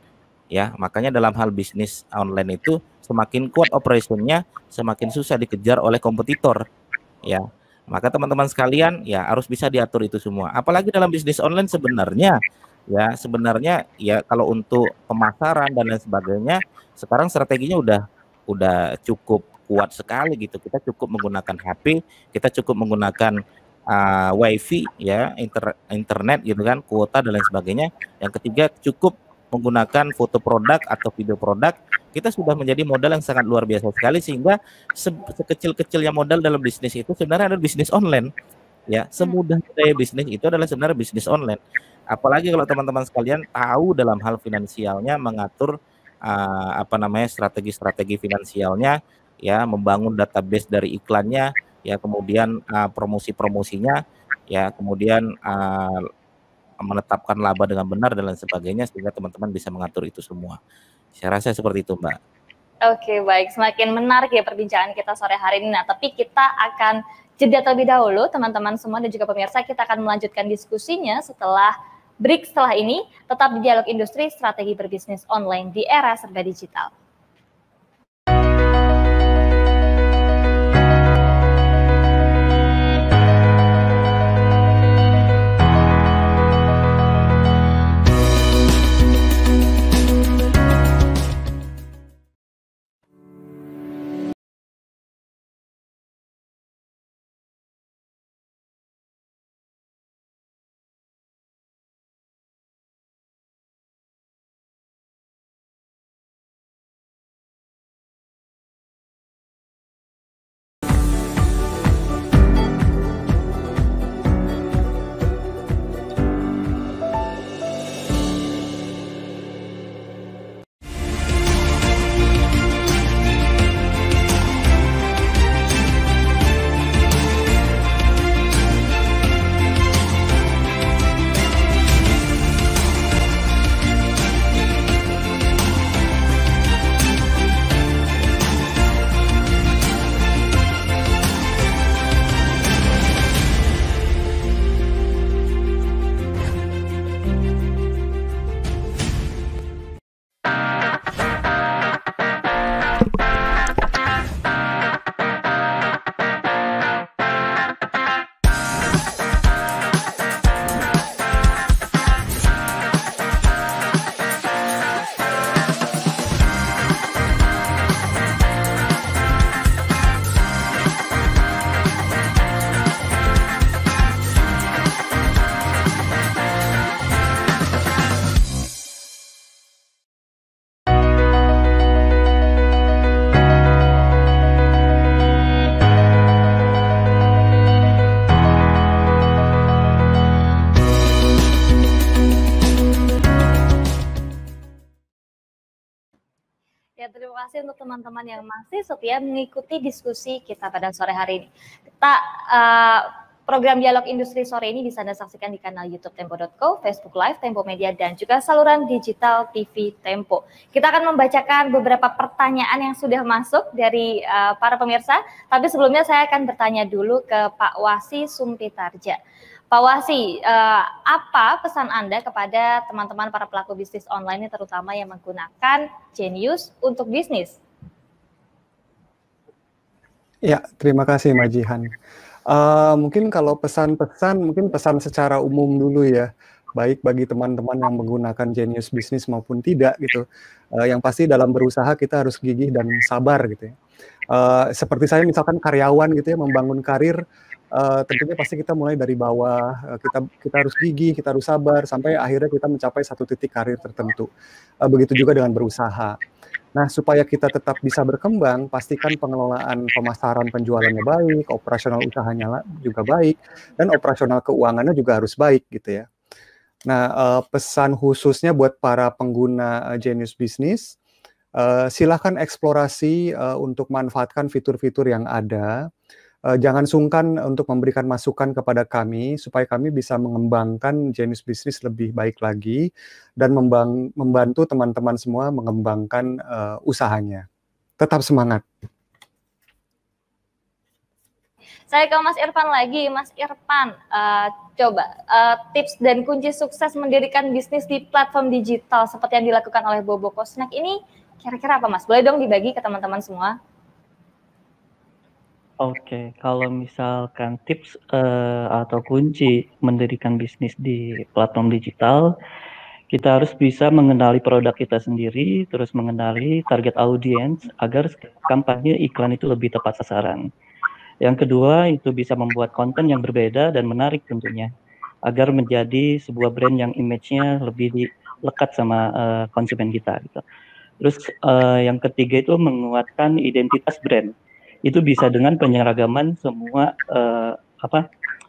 Ya, makanya dalam hal bisnis online itu semakin kuat operationnya, semakin susah dikejar oleh kompetitor. Ya. Maka teman-teman sekalian ya harus bisa diatur itu semua. Apalagi dalam bisnis online sebenarnya ya kalau untuk pemasaran dan lain sebagainya sekarang strateginya udah cukup kuat sekali gitu. Kita cukup menggunakan HP, kita cukup menggunakan WiFi ya, internet gitu kan, kuota dan lain sebagainya. Yang ketiga cukup menggunakan foto produk atau video produk, kita sudah menjadi modal yang sangat luar biasa sekali, sehingga sekecil-kecilnya modal dalam bisnis itu sebenarnya adalah bisnis online. Ya, semudah budaya bisnis itu adalah sebenarnya bisnis online. Apalagi kalau teman-teman sekalian tahu dalam hal finansialnya, mengatur strategi-strategi finansialnya, ya, membangun database dari iklannya, ya, kemudian promosi-promosinya, ya, kemudian menetapkan laba dengan benar dan lain sebagainya, sehingga teman-teman bisa mengatur itu semua. Saya rasa seperti itu, Mbak. Oke, baik. Semakin menarik ya perbincangan kita sore hari ini. Nah, tapi kita akan jeda terlebih dahulu, teman-teman semua dan juga pemirsa. Kita akan melanjutkan diskusinya setelah break. Setelah ini, tetap di Dialog Industri, Strategi Berbisnis Online di Era Serba Digital. Ya, terima kasih untuk teman-teman yang masih setia mengikuti diskusi kita pada sore hari ini. Program Dialog Industri sore ini bisa Anda saksikan di kanal YouTube Tempo.co, Facebook Live Tempo Media, dan juga saluran digital TV Tempo. Kita akan membacakan beberapa pertanyaan yang sudah masuk dari para pemirsa, tapi sebelumnya saya akan bertanya dulu ke Pak Wasi Sumpitarja. Pak Wasi, apa pesan Anda kepada teman-teman para pelaku bisnis online, terutama yang menggunakan Genius untuk bisnis? Ya, terima kasih Mbak Jihan. Mungkin kalau pesan-pesan, mungkin pesan secara umum dulu ya, baik bagi teman-teman yang menggunakan Genius bisnis maupun tidak gitu. Yang pasti dalam berusaha kita harus gigih dan sabar gitu ya. Seperti saya misalkan karyawan gitu ya, membangun karir, tentunya pasti kita mulai dari bawah, kita harus gigih, kita harus sabar, sampai akhirnya kita mencapai satu titik karir tertentu. Begitu juga dengan berusaha. Nah, supaya kita tetap bisa berkembang, pastikan pengelolaan pemasaran penjualannya baik, operasional usahanya juga baik, dan operasional keuangannya juga harus baik gitu ya. Nah, pesan khususnya buat para pengguna Genius Business, silahkan eksplorasi untuk manfaatkan fitur-fitur yang ada. Jangan sungkan untuk memberikan masukan kepada kami supaya kami bisa mengembangkan Genius Business lebih baik lagi dan membantu teman-teman semua mengembangkan usahanya. Tetap semangat. Saya ke Mas Irfan lagi. Mas Irfan, coba tips dan kunci sukses mendirikan bisnis di platform digital seperti yang dilakukan oleh Bobo Kosnak ini kira-kira apa, Mas? Boleh dong dibagi ke teman-teman semua? Oke, kalau misalkan tips atau kunci mendirikan bisnis di platform digital, kita harus bisa mengenali produk kita sendiri, terus mengenali target audiens agar kampanye iklan itu lebih tepat sasaran. Yang kedua, itu bisa membuat konten yang berbeda dan menarik tentunya, agar menjadi sebuah brand yang image-nya lebih lekat sama konsumen kita gitu. Terus yang ketiga itu menguatkan identitas brand. Itu bisa dengan penyeragaman semua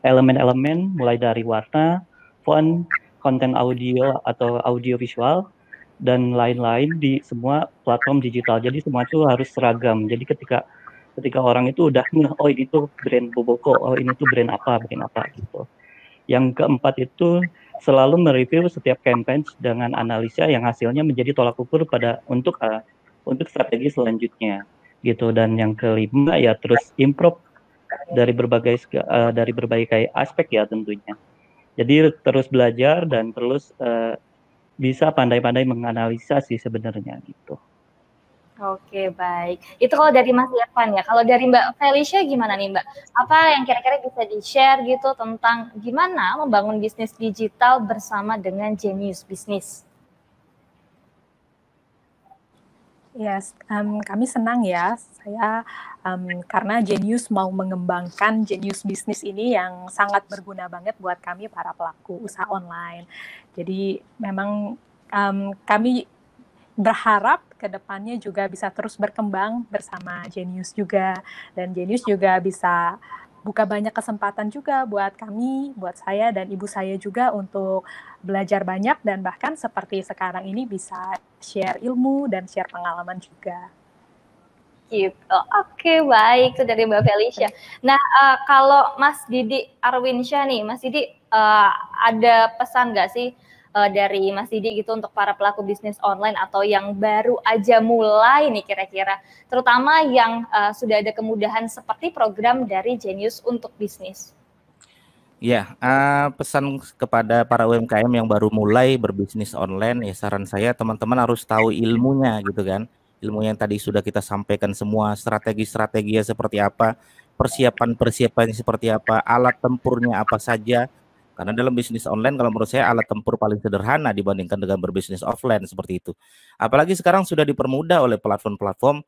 elemen-elemen mulai dari warna, font, konten audio atau audio visual dan lain-lain di semua platform digital. Jadi semua itu harus seragam. Jadi ketika orang itu udah oh ini tuh brand Boboko, oh ini tuh brand apa gitu. Yang keempat itu selalu mereview setiap campaign dengan analisa yang hasilnya menjadi tolak ukur untuk strategi selanjutnya gitu. Dan yang kelima ya terus improve dari berbagai aspek ya tentunya. Jadi terus belajar dan terus bisa pandai-pandai menganalisa sih sebenarnya gitu. Oke, baik. Itu kalau dari Mas Irfan ya. Kalau dari Mbak Felicia gimana nih Mbak? Apa yang kira-kira bisa di-share gitu tentang gimana membangun bisnis digital bersama dengan Genius Business? Yes, kami senang ya, saya karena Genius mau mengembangkan Genius Business ini yang sangat berguna banget buat kami para pelaku usaha online. Jadi memang kami berharap ke depannya juga bisa terus berkembang bersama Genius juga, dan Genius juga bisa buka banyak kesempatan juga buat kami, buat saya dan ibu saya juga untuk belajar banyak dan bahkan seperti sekarang ini bisa share ilmu dan share pengalaman juga. Gitu. Oke, baik. Itu dari Mbak Felicia. Nah, kalau Mas Didi Arwinsyah nih, Mas Didi ada pesan nggak sih dari Mas Didi gitu untuk para pelaku bisnis online atau yang baru aja mulai nih kira-kira, terutama yang sudah ada kemudahan seperti program dari Genius untuk bisnis? Ya, pesan kepada para UMKM yang baru mulai berbisnis online, ya saran saya teman-teman harus tahu ilmunya gitu kan. Ilmu yang tadi sudah kita sampaikan semua, strategi-strateginya seperti apa, persiapan-persiapannya seperti apa, alat tempurnya apa saja. Karena dalam bisnis online kalau menurut saya alat tempur paling sederhana dibandingkan dengan berbisnis offline seperti itu. Apalagi sekarang sudah dipermudah oleh platform-platform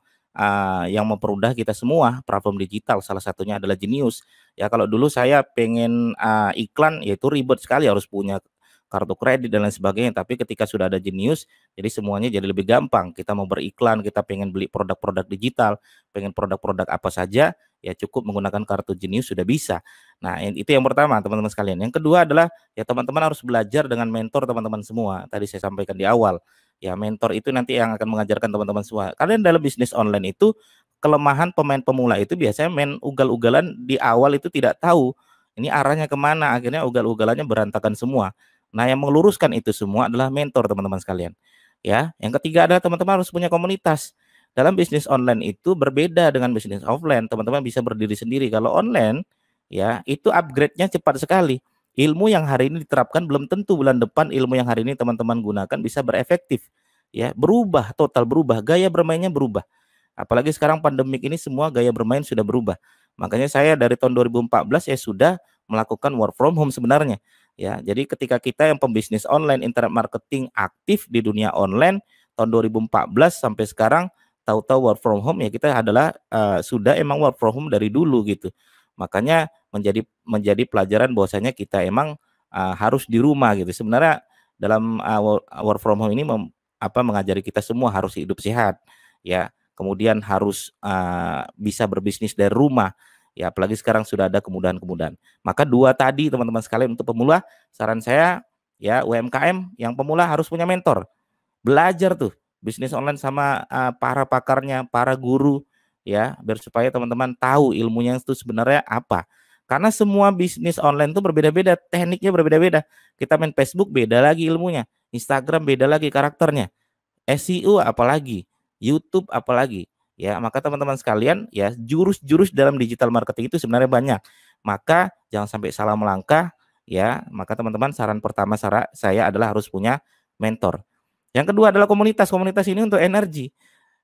yang mempermudah kita semua, platform digital, salah satunya adalah Genius. Ya kalau dulu saya pengen iklan, yaitu ribet sekali harus punya kartu kredit dan lain sebagainya. Tapi ketika sudah ada Genius, jadi semuanya jadi lebih gampang. Kita mau beriklan, kita pengen beli produk-produk digital, pengen produk-produk apa saja, ya cukup menggunakan kartu Genius sudah bisa. Nah itu yang pertama teman-teman sekalian. Yang kedua adalah ya teman-teman harus belajar dengan mentor teman-teman semua. Tadi saya sampaikan di awal. Ya mentor itu nanti yang akan mengajarkan teman-teman semua. Kalian dalam bisnis online itu kelemahan pemain pemula itu biasanya main ugal-ugalan di awal itu tidak tahu ini arahnya kemana, akhirnya ugal-ugalannya berantakan semua. Nah yang meluruskan itu semua adalah mentor teman-teman sekalian. Ya, yang ketiga adalah teman-teman harus punya komunitas. Dalam bisnis online itu berbeda dengan bisnis offline. Teman-teman bisa berdiri sendiri. Kalau online, ya itu upgrade-nya cepat sekali. Ilmu yang hari ini diterapkan belum tentu bulan depan ilmu yang hari ini teman-teman gunakan bisa berefektif. Ya, berubah, total berubah, gaya bermainnya berubah. Apalagi sekarang pandemik ini semua gaya bermain sudah berubah. Makanya saya dari tahun 2014 ya sudah melakukan work from home sebenarnya. Ya, jadi ketika kita yang pembisnis online, internet marketing aktif di dunia online tahun 2014 sampai sekarang tahu-tahu work from home ya kita adalah sudah emang work from home dari dulu gitu. Makanya menjadi pelajaran bahwasanya kita emang harus di rumah gitu. Sebenarnya dalam work from home ini mengajari kita semua harus hidup sehat ya. Kemudian harus bisa berbisnis dari rumah. Ya, apalagi sekarang sudah ada kemudahan-kemudahan. Maka dua tadi teman-teman sekalian untuk pemula, saran saya ya UMKM yang pemula harus punya mentor. Belajar tuh bisnis online sama para pakarnya, para guru ya, biar supaya teman-teman tahu ilmunya itu sebenarnya apa. Karena semua bisnis online itu berbeda-beda, tekniknya berbeda-beda. Kita main Facebook beda lagi ilmunya, Instagram beda lagi karakternya, SEO apalagi, YouTube apalagi. Ya, maka teman-teman sekalian ya jurus-jurus dalam digital marketing itu sebenarnya banyak. Maka jangan sampai salah melangkah ya. Maka teman-teman saran pertama saya adalah harus punya mentor. Yang kedua adalah komunitas. Komunitas ini untuk energi.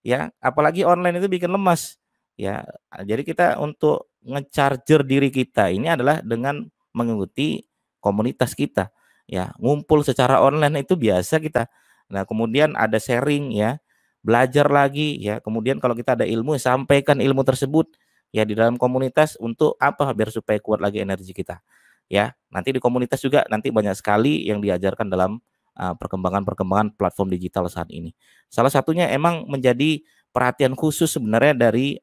Ya, apalagi online itu bikin lemas. Ya, jadi kita untuk nge-charger diri kita ini adalah dengan mengikuti komunitas kita. Ya, ngumpul secara online itu biasa kita. Nah, kemudian ada sharing ya, belajar lagi ya. Kemudian kalau kita ada ilmu, sampaikan ilmu tersebut ya di dalam komunitas untuk apa? Biar supaya kuat lagi energi kita. Ya, nanti di komunitas juga nanti banyak sekali yang diajarkan dalam perkembangan-perkembangan platform digital saat ini. Salah satunya emang menjadi perhatian khusus sebenarnya dari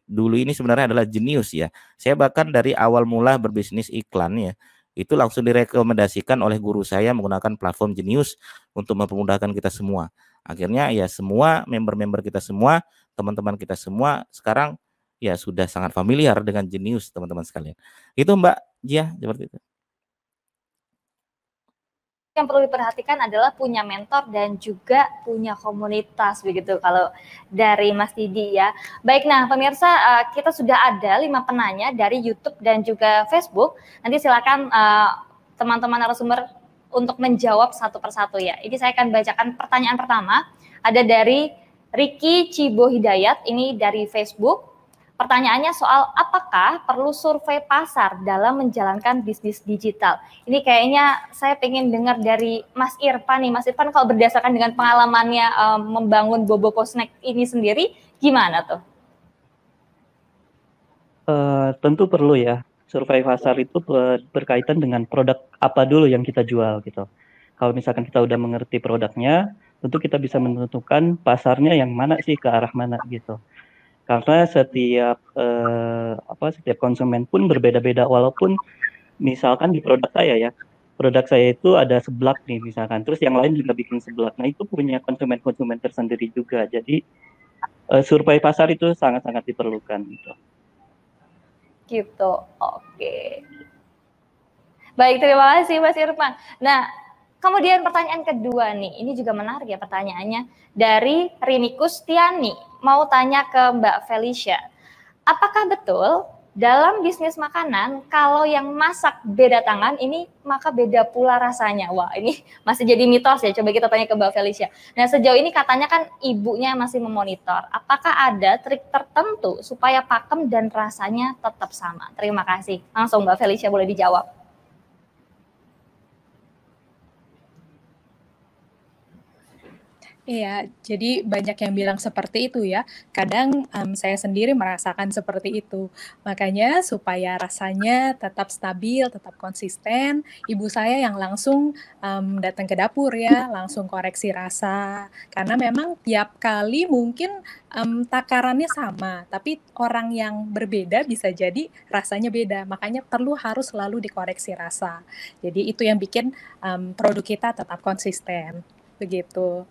dulu ini sebenarnya adalah Genius ya. Saya bahkan dari awal mula berbisnis iklan ya, itu langsung direkomendasikan oleh guru saya menggunakan platform Genius untuk mempermudahkan kita semua. Akhirnya ya semua member-member kita semua, teman-teman kita semua sekarang ya sudah sangat familiar dengan Genius, teman-teman sekalian. Itu Mbak Jia, seperti itu. Yang perlu diperhatikan adalah punya mentor dan juga punya komunitas begitu kalau dari Mas Didi ya. Baik, nah pemirsa kita sudah ada 5 penanya dari YouTube dan juga Facebook. Nanti silakan teman-teman narasumber untuk menjawab satu persatu ya. Ini saya akan bacakan pertanyaan pertama. Ada dari Ricky Cibo Hidayat, ini dari Facebook. Pertanyaannya soal apakah perlu survei pasar dalam menjalankan bisnis digital. Ini kayaknya saya pengen dengar dari Mas Irfan nih. Mas Irfan kalau berdasarkan dengan pengalamannya membangun Bobo Snack ini sendiri, gimana tuh? Tentu perlu ya. Survei pasar itu berkaitan dengan produk apa dulu yang kita jual gitu. Kalau misalkan kita udah mengerti produknya, tentu kita bisa menentukan pasarnya yang mana sih, ke arah mana gitu. Karena setiap konsumen pun berbeda-beda, walaupun misalkan di produk saya itu ada seblak nih misalkan, terus yang lain juga bikin seblak. Nah itu punya konsumen tersendiri juga. Jadi survei pasar itu sangat-sangat diperlukan gitu. Gitu, oke. Baik, terima kasih Mas Irfan. Nah, kemudian pertanyaan kedua nih, ini juga menarik ya pertanyaannya, dari Rini Kustiani, mau tanya ke Mbak Felicia. Apakah betul dalam bisnis makanan, kalau yang masak beda tangan, ini maka beda pula rasanya? Wah, ini masih jadi mitos ya, coba kita tanya ke Mbak Felicia. Nah, sejauh ini katanya kan ibunya masih memonitor. Apakah ada trik tertentu supaya pakem dan rasanya tetap sama? Terima kasih. Langsung Mbak Felicia boleh dijawab. Iya, jadi banyak yang bilang seperti itu ya. Kadang saya sendiri merasakan seperti itu. Makanya supaya rasanya tetap stabil, tetap konsisten, ibu saya yang langsung datang ke dapur ya, langsung koreksi rasa. Karena memang tiap kali mungkin takarannya sama, tapi orang yang berbeda bisa jadi rasanya beda. Makanya harus selalu dikoreksi rasa. Jadi itu yang bikin produk kita tetap konsisten. Begitu.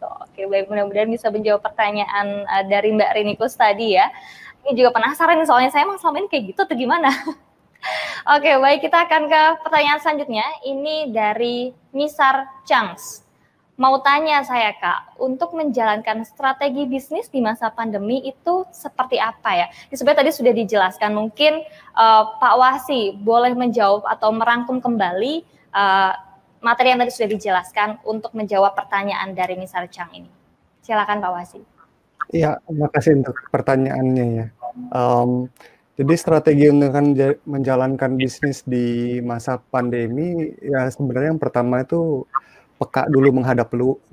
Oke, baik, mudah-mudahan bisa menjawab pertanyaan dari Mbak Rinikus tadi ya. Ini juga penasaran nih, soalnya saya emang selama ini kayak gitu atau gimana? Oke, baik, kita akan ke pertanyaan selanjutnya. Ini dari Misar Changs. Mau tanya saya Kak, untuk menjalankan strategi bisnis di masa pandemi itu seperti apa ya? Ini sebenarnya tadi sudah dijelaskan, mungkin Pak Wasi boleh menjawab atau merangkum kembali materi yang tadi sudah dijelaskan untuk menjawab pertanyaan dari Misar Chang ini. Silakan Pak Wasi. Iya, terima kasih untuk pertanyaannya ya. Jadi strategi untuk menjalankan bisnis di masa pandemi ya sebenarnya yang pertama itu peka dulu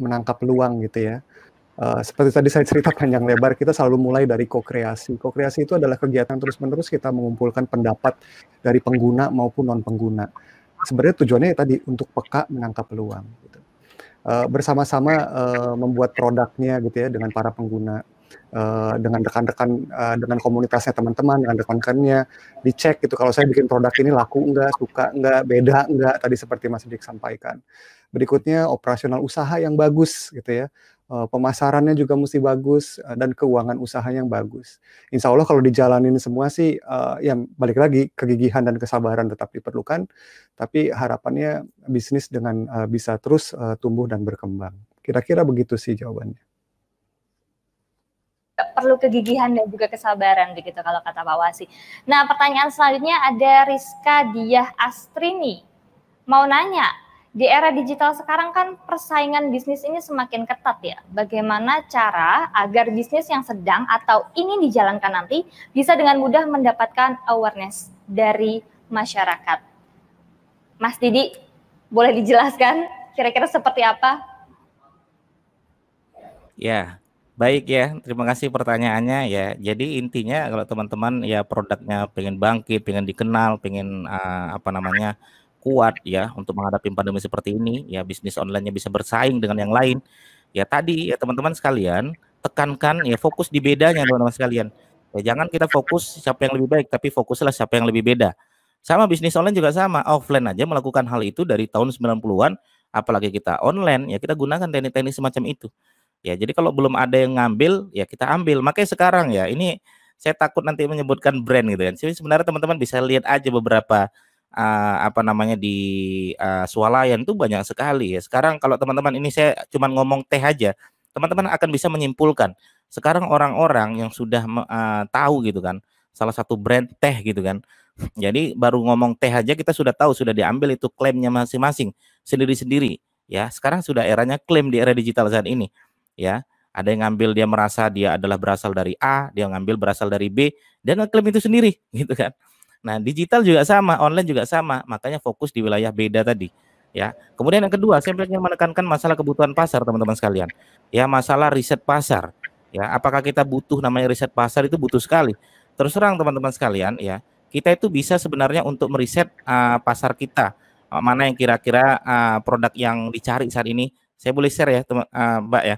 menangkap peluang gitu ya. Seperti tadi saya cerita panjang lebar, kita selalu mulai dari ko-kreasi. Ko-kreasi itu adalah kegiatan terus-menerus kita mengumpulkan pendapat dari pengguna maupun non-pengguna. Sebenarnya tujuannya tadi untuk peka menangkap peluang gitu. Bersama-sama membuat produknya gitu ya dengan para pengguna, dengan rekan-rekan, dengan komunitasnya teman-teman, dengan rekan-rekannya, dicek gitu kalau saya bikin produk ini laku enggak, suka enggak, beda enggak, tadi seperti Mas Dik sampaikan. Berikutnya operasional usaha yang bagus gitu ya. Pemasarannya juga mesti bagus dan keuangan usahanya yang bagus. Insya Allah kalau dijalanin semua sih ya balik lagi kegigihan dan kesabaran tetap diperlukan, tapi harapannya bisnis dengan bisa terus tumbuh dan berkembang. Kira-kira begitu sih jawabannya. Perlu kegigihan dan juga kesabaran begitu kalau kata Pak Wasi. Nah, pertanyaan selanjutnya ada Rizka Diah Astrini. Mau nanya, di era digital sekarang kan persaingan bisnis ini semakin ketat ya. Bagaimana cara agar bisnis yang sedang atau ingin dijalankan nanti bisa dengan mudah mendapatkan awareness dari masyarakat? Mas Didi, boleh dijelaskan kira-kira seperti apa? Ya, baik ya. Terima kasih pertanyaannya ya. Jadi intinya kalau teman-teman ya produknya pengen bangkit, pengen dikenal, pengen kuat ya untuk menghadapi pandemi seperti ini, ya bisnis online-nya bisa bersaing dengan yang lain. Ya tadi ya teman-teman sekalian, tekankan ya fokus di bedanya teman-teman sekalian. Ya jangan kita fokus siapa yang lebih baik, tapi fokuslah siapa yang lebih beda. Sama bisnis online juga sama, offline aja melakukan hal itu dari tahun 90-an, apalagi kita online, ya kita gunakan teknik-teknik semacam itu. Ya, jadi kalau belum ada yang ngambil, ya kita ambil. Makanya sekarang ya, ini saya takut nanti menyebutkan brand gitu kan. Jadi sebenarnya teman-teman bisa lihat aja beberapa apa namanya di swalayan itu banyak sekali ya. Sekarang kalau teman-teman ini saya cuma ngomong teh aja, teman-teman akan bisa menyimpulkan. Sekarang orang-orang yang sudah tahu gitu kan, salah satu brand teh gitu kan. Jadi baru ngomong teh aja kita sudah tahu, sudah diambil itu klaimnya masing-masing sendiri-sendiri ya. Sekarang sudah eranya klaim di era digital saat ini ya. Ada yang ngambil dia merasa dia adalah berasal dari A, dia ngambil berasal dari B dan ngeklaim itu sendiri gitu kan. Nah, digital juga sama, online juga sama, makanya fokus di wilayah beda tadi ya. Kemudian yang kedua, saya ingin menekankan masalah kebutuhan pasar teman-teman sekalian. Ya, masalah riset pasar. Ya, apakah kita butuh namanya riset pasar itu butuh sekali. Terus terang teman-teman sekalian ya, kita itu bisa sebenarnya untuk meriset pasar kita. Mana yang kira-kira produk yang dicari saat ini. Saya boleh share ya, Mbak ya.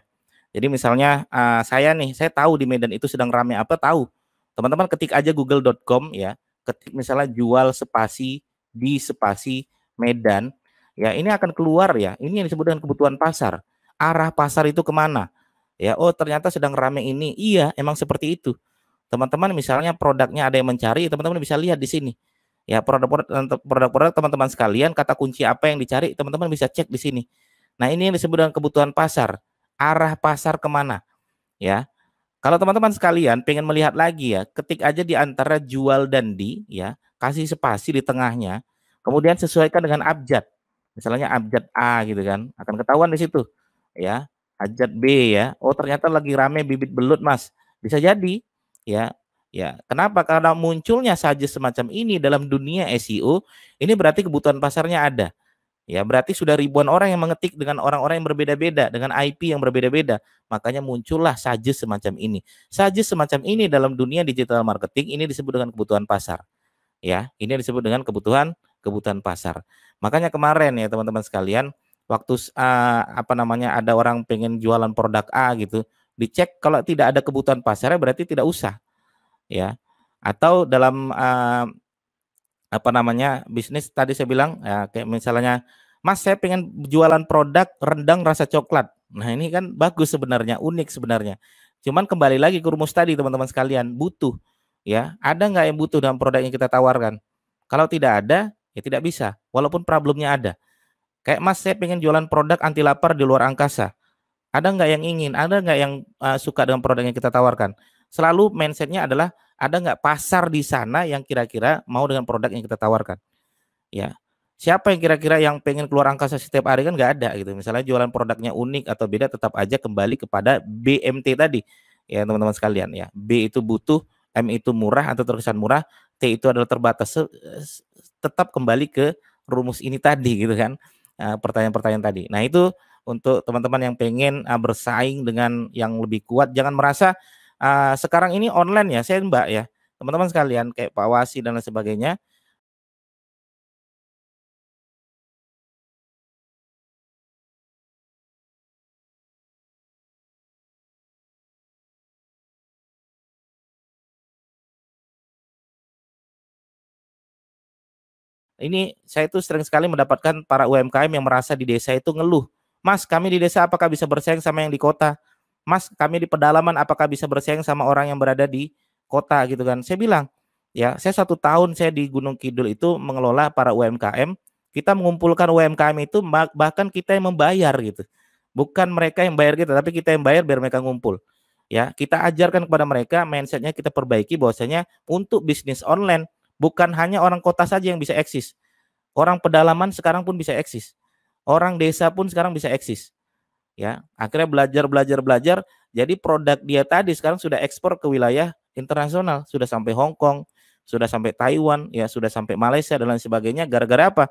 Jadi misalnya saya nih, saya tahu di Medan itu sedang ramai apa, tahu. Teman-teman ketik aja google.com ya, ketik misalnya jual spasi di spasi Medan, ya ini akan keluar ya, ini yang disebut dengan kebutuhan pasar. Arah pasar itu kemana? Ya, oh ternyata sedang ramai ini. Iya, emang seperti itu. Teman-teman misalnya produknya ada yang mencari, teman-teman bisa lihat di sini. Ya, produk-produk teman-teman sekalian, kata kunci apa yang dicari, teman-teman bisa cek di sini. Nah, ini yang disebut dengan kebutuhan pasar. Arah pasar kemana? Ya, kalau teman-teman sekalian pengen melihat lagi ya, ketik aja di antara jual dan di, ya, kasih spasi di tengahnya, kemudian sesuaikan dengan abjad. Misalnya abjad A gitu kan, akan ketahuan di situ. Ya, abjad B ya. Oh, ternyata lagi rame bibit belut, Mas. Bisa jadi, ya. Ya, kenapa? Karena munculnya saja semacam ini dalam dunia SEO, ini berarti kebutuhan pasarnya ada. Ya, berarti sudah ribuan orang yang mengetik dengan orang-orang yang berbeda-beda, dengan IP yang berbeda-beda. Makanya muncullah suggest semacam ini. Suggest semacam ini dalam dunia digital marketing ini disebut dengan kebutuhan pasar. Ya, ini disebut dengan kebutuhan pasar. Makanya kemarin ya teman-teman sekalian, waktu apa namanya ada orang pengen jualan produk A gitu, dicek kalau tidak ada kebutuhan pasarnya berarti tidak usah. Ya. Atau dalam apa namanya bisnis tadi saya bilang ya, kayak misalnya Mas saya pengen jualan produk rendang rasa coklat. Nah ini kan bagus sebenarnya, unik sebenarnya. Cuman kembali lagi ke rumus tadi teman-teman sekalian, butuh ya, ada nggak yang butuh dalam produk yang kita tawarkan? Kalau tidak ada ya tidak bisa, walaupun problemnya ada. Kayak Mas saya pengen jualan produk anti lapar di luar angkasa. Ada nggak yang ingin? Ada nggak yang suka dengan produk yang kita tawarkan? Selalu mindsetnya adalah ada nggak pasar di sana yang kira-kira mau dengan produk yang kita tawarkan? Ya, siapa yang kira-kira yang pengen keluar angkasa setiap hari kan nggak ada gitu. Misalnya jualan produknya unik atau beda, tetap aja kembali kepada BMT tadi. Ya teman-teman sekalian ya. B itu butuh, M itu murah atau terkesan murah, T itu adalah terbatas. Tetap kembali ke rumus ini tadi gitu kan. Pertanyaan-pertanyaan tadi. Nah itu untuk teman-teman yang pengen bersaing dengan yang lebih kuat, jangan merasa sekarang ini online ya, saya Mbak ya, teman-teman sekalian kayak Pak Wasi dan lain sebagainya. Ini saya itu sering sekali mendapatkan para UMKM yang merasa di desa itu ngeluh. Mas, kami di desa apakah bisa bersaing sama yang di kota? Mas, kami di pedalaman apakah bisa bersaing sama orang yang berada di kota gitu kan? Saya bilang, ya, saya 1 tahun saya di Gunung Kidul itu mengelola para UMKM. Kita mengumpulkan UMKM itu bahkan kita yang membayar gitu. Bukan mereka yang bayar kita, tapi kita yang bayar biar mereka ngumpul. Ya, kita ajarkan kepada mereka mindsetnya kita perbaiki bahwasanya untuk bisnis online bukan hanya orang kota saja yang bisa eksis. Orang pedalaman sekarang pun bisa eksis. Orang desa pun sekarang bisa eksis. Ya, akhirnya belajar. Jadi produk dia tadi sekarang sudah ekspor ke wilayah internasional, sudah sampai Hong Kong, sudah sampai Taiwan, ya sudah sampai Malaysia dan lain sebagainya. Gara-gara apa?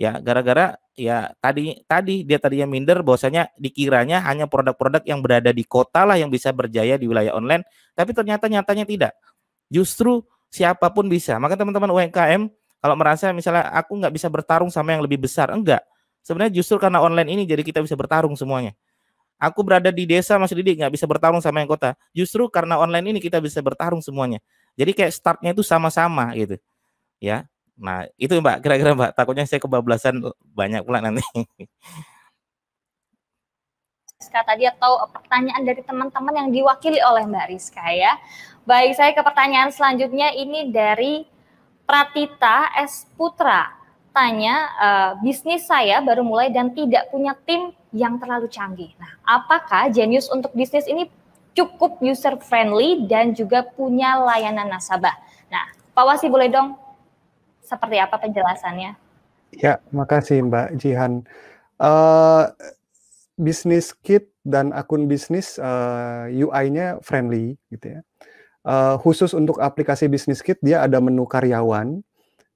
Ya, gara-gara ya tadi dia tadinya minder bahwasanya dikiranya hanya produk-produk yang berada di kota lah yang bisa berjaya di wilayah online, tapi ternyata nyatanya tidak. Justru siapapun bisa. Maka teman-teman UMKM, Kalau merasa misalnya aku nggak bisa bertarung sama yang lebih besar, enggak. Sebenarnya justru karena online ini jadi kita bisa bertarung semuanya. Aku berada di desa Mas Didi nggak bisa bertarung sama yang kota. Justru karena online ini kita bisa bertarung semuanya. Jadi kayak startnya itu sama-sama gitu, ya. Nah itu Mbak, kira-kira Mbak. Takutnya saya kebablasan banyak pula nanti. Tadi atau pertanyaan dari teman-teman yang diwakili oleh Mbak Rizka ya. Baik, saya ke pertanyaan selanjutnya ini dari Pratita S. Putra. Tanya, bisnis saya baru mulai dan tidak punya tim yang terlalu canggih. Nah, apakah Genius untuk bisnis ini cukup user friendly dan juga punya layanan nasabah? Nah, Pak Wasi boleh dong seperti apa penjelasannya? Ya, makasih Mbak Jihan. Bisnis kit dan akun bisnis UI-nya friendly gitu ya. Khusus untuk aplikasi bisnis kit dia ada menu karyawan.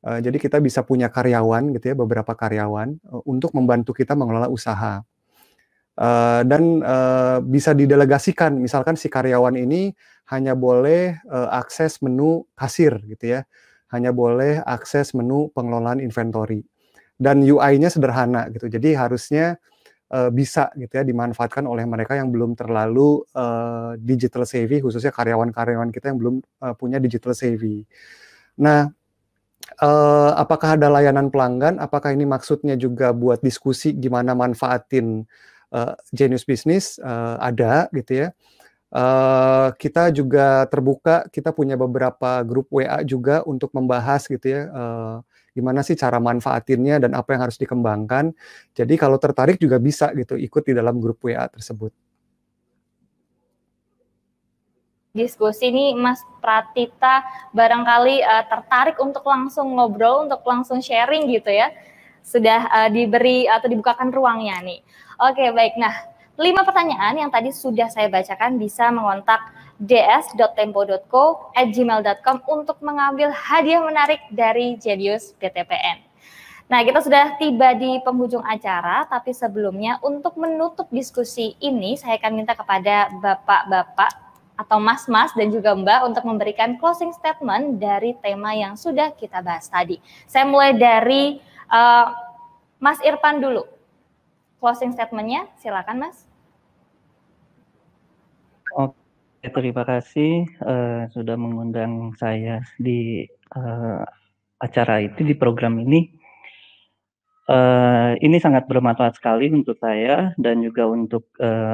Jadi kita bisa punya karyawan gitu ya, beberapa karyawan untuk membantu kita mengelola usaha. Dan bisa didelegasikan, misalkan si karyawan ini hanya boleh akses menu kasir gitu ya, hanya boleh akses menu pengelolaan inventory. Dan UI-nya sederhana gitu, jadi harusnya bisa gitu ya dimanfaatkan oleh mereka yang belum terlalu digital savvy, khususnya karyawan-karyawan kita yang belum punya digital savvy. Nah, apakah ada layanan pelanggan? Apakah ini maksudnya juga buat diskusi gimana manfaatin Genius Business? Ada gitu ya. Kita juga terbuka, kita punya beberapa grup WA juga untuk membahas gitu ya, gimana sih cara manfaatinnya dan apa yang harus dikembangkan. Jadi kalau tertarik juga bisa gitu ikut di dalam grup WA tersebut. Diskusi ini Mas Pratita barangkali tertarik untuk langsung ngobrol, untuk langsung sharing gitu ya. Sudah diberi atau dibukakan ruangnya nih. Oke, baik. Nah, 5 pertanyaan yang tadi sudah saya bacakan bisa mengontak ds.tempo.co@gmail.com untuk mengambil hadiah menarik dari Genius BTPN. Nah, kita sudah tiba di penghujung acara, tapi sebelumnya untuk menutup diskusi ini, saya akan minta kepada bapak-bapak atau mas-mas dan juga mbak untuk memberikan closing statement dari tema yang sudah kita bahas tadi. Saya mulai dari Mas Irfan dulu. Closing statement-nya, silakan Mas. Oke, terima kasih sudah mengundang saya di acara itu, di program ini. Ini sangat bermanfaat sekali untuk saya dan juga untuk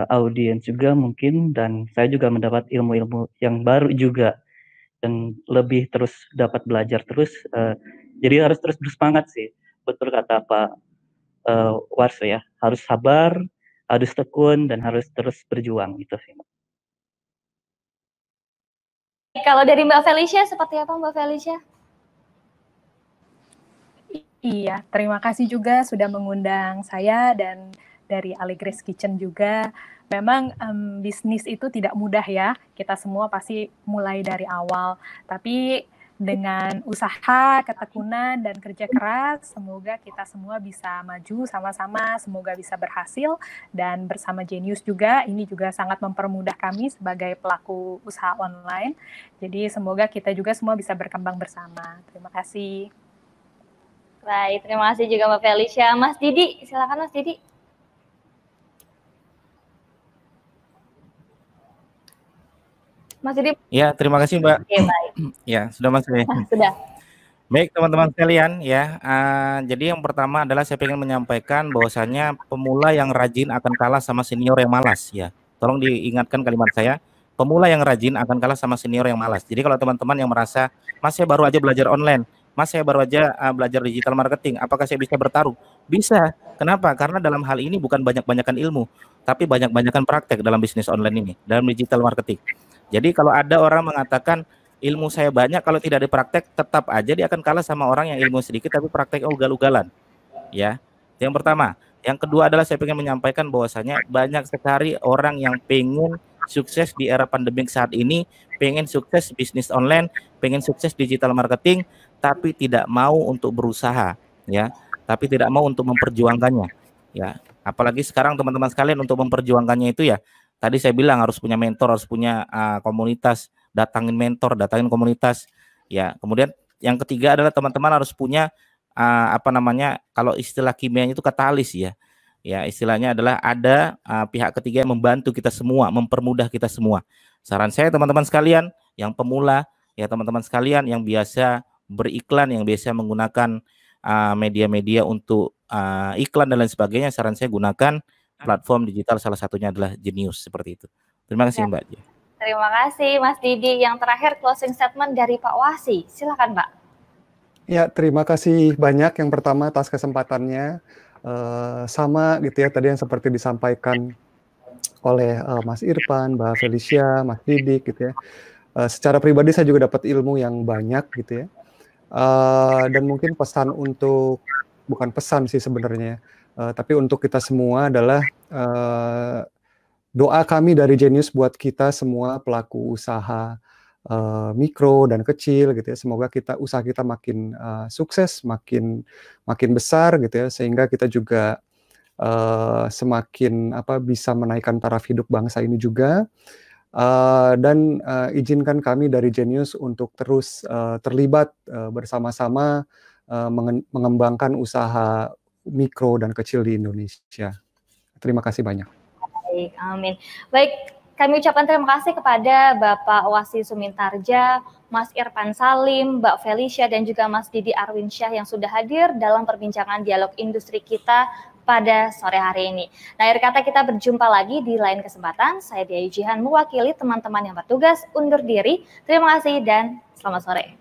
audiens juga mungkin, dan saya juga mendapat ilmu-ilmu yang baru juga dan lebih terus dapat belajar terus. Jadi harus terus bersemangat sih. Betul kata Pak Warso ya, harus sabar, harus tekun, dan harus terus berjuang gitu sih. Kalau dari Mbak Felicia, seperti apa Mbak Felicia? Iya, terima kasih juga sudah mengundang saya dan dari Allegres Kitchen juga. Memang bisnis itu tidak mudah ya, kita semua pasti mulai dari awal. Tapi dengan usaha, ketekunan, dan kerja keras, semoga kita semua bisa maju sama-sama, semoga bisa berhasil. Dan bersama Genius juga, ini juga sangat mempermudah kami sebagai pelaku usaha online. Jadi semoga kita juga semua bisa berkembang bersama. Terima kasih. Baik, terima kasih juga Mbak Felicia. Mas Didi, silakan Mas Didi. Mas Didi. Ya, terima kasih Mbak. Oke, baik. Ya, sudah Mas. Sudah. Baik teman-teman sekalian ya, jadi yang pertama adalah saya ingin menyampaikan bahwasanya pemula yang rajin akan kalah sama senior yang malas ya. Tolong diingatkan kalimat saya, pemula yang rajin akan kalah sama senior yang malas. Jadi kalau teman-teman yang merasa, Mas saya baru aja belajar online, Mas saya baru aja belajar digital marketing, apakah saya bisa bertarung? Bisa. Kenapa? Karena dalam hal ini bukan banyak-banyakan ilmu, tapi banyak-banyakan praktek dalam bisnis online ini, dalam digital marketing. Jadi kalau ada orang mengatakan, ilmu saya banyak, kalau tidak dipraktek tetap aja dia akan kalah sama orang yang ilmu sedikit tapi praktek ugal-ugalan ya. Yang pertama. Yang kedua adalah saya ingin menyampaikan bahwasanya banyak sekali orang yang pengen sukses di era pandemik saat ini, pengen sukses bisnis online, pengen sukses digital marketing, tapi tidak mau untuk berusaha ya, tapi tidak mau untuk memperjuangkannya ya. Apalagi sekarang teman-teman sekalian untuk memperjuangkannya itu ya, tadi saya bilang harus punya mentor, harus punya komunitas, datangin mentor, datangin komunitas ya. Kemudian yang ketiga adalah teman-teman harus punya kalau istilah kimianya itu katalis ya. Ya, istilahnya adalah ada pihak ketiga yang membantu kita semua, mempermudah kita semua. Saran saya teman-teman sekalian yang pemula, ya teman-teman sekalian yang biasa beriklan, yang biasa menggunakan media-media untuk iklan dan lain sebagainya, saran saya gunakan platform digital, salah satunya adalah Genius, seperti itu. Terima kasih Mbak. Terima kasih Mas Didi. Yang terakhir closing statement dari Pak Wasi, silakan Pak. Ya, terima kasih banyak yang pertama atas kesempatannya. Sama gitu ya, tadi yang seperti disampaikan oleh Mas Irfan, Mbak Felicia, Mas Didik gitu ya. Secara pribadi saya juga dapat ilmu yang banyak gitu ya. Dan mungkin pesan untuk, bukan pesan sih sebenarnya, tapi untuk kita semua adalah doa kami dari Genius buat kita semua pelaku usaha mikro dan kecil gitu ya. Semoga usaha kita makin sukses, makin besar gitu ya, sehingga kita juga semakin bisa menaikkan taraf hidup bangsa ini juga. Dan izinkan kami dari Genius untuk terus terlibat bersama-sama mengembangkan usaha mikro dan kecil di Indonesia. Terima kasih banyak. Baik, amin. Baik, kami ucapkan terima kasih kepada Bapak Wasi Sumintarja, Mas Irfan Salim, Mbak Felicia, dan juga Mas Didi Arwinsyah yang sudah hadir dalam perbincangan dialog industri kita pada sore hari ini. Nah, akhir kata kita berjumpa lagi di lain kesempatan. Saya Dia Jihan mewakili teman-teman yang bertugas undur diri. Terima kasih dan selamat sore.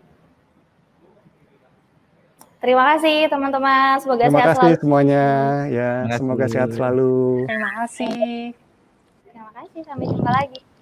Terima kasih teman-teman. Semoga sehat selalu. Terima kasih semuanya. Ya, semoga sehat selalu. Terima kasih. Terima kasih. Sampai jumpa lagi.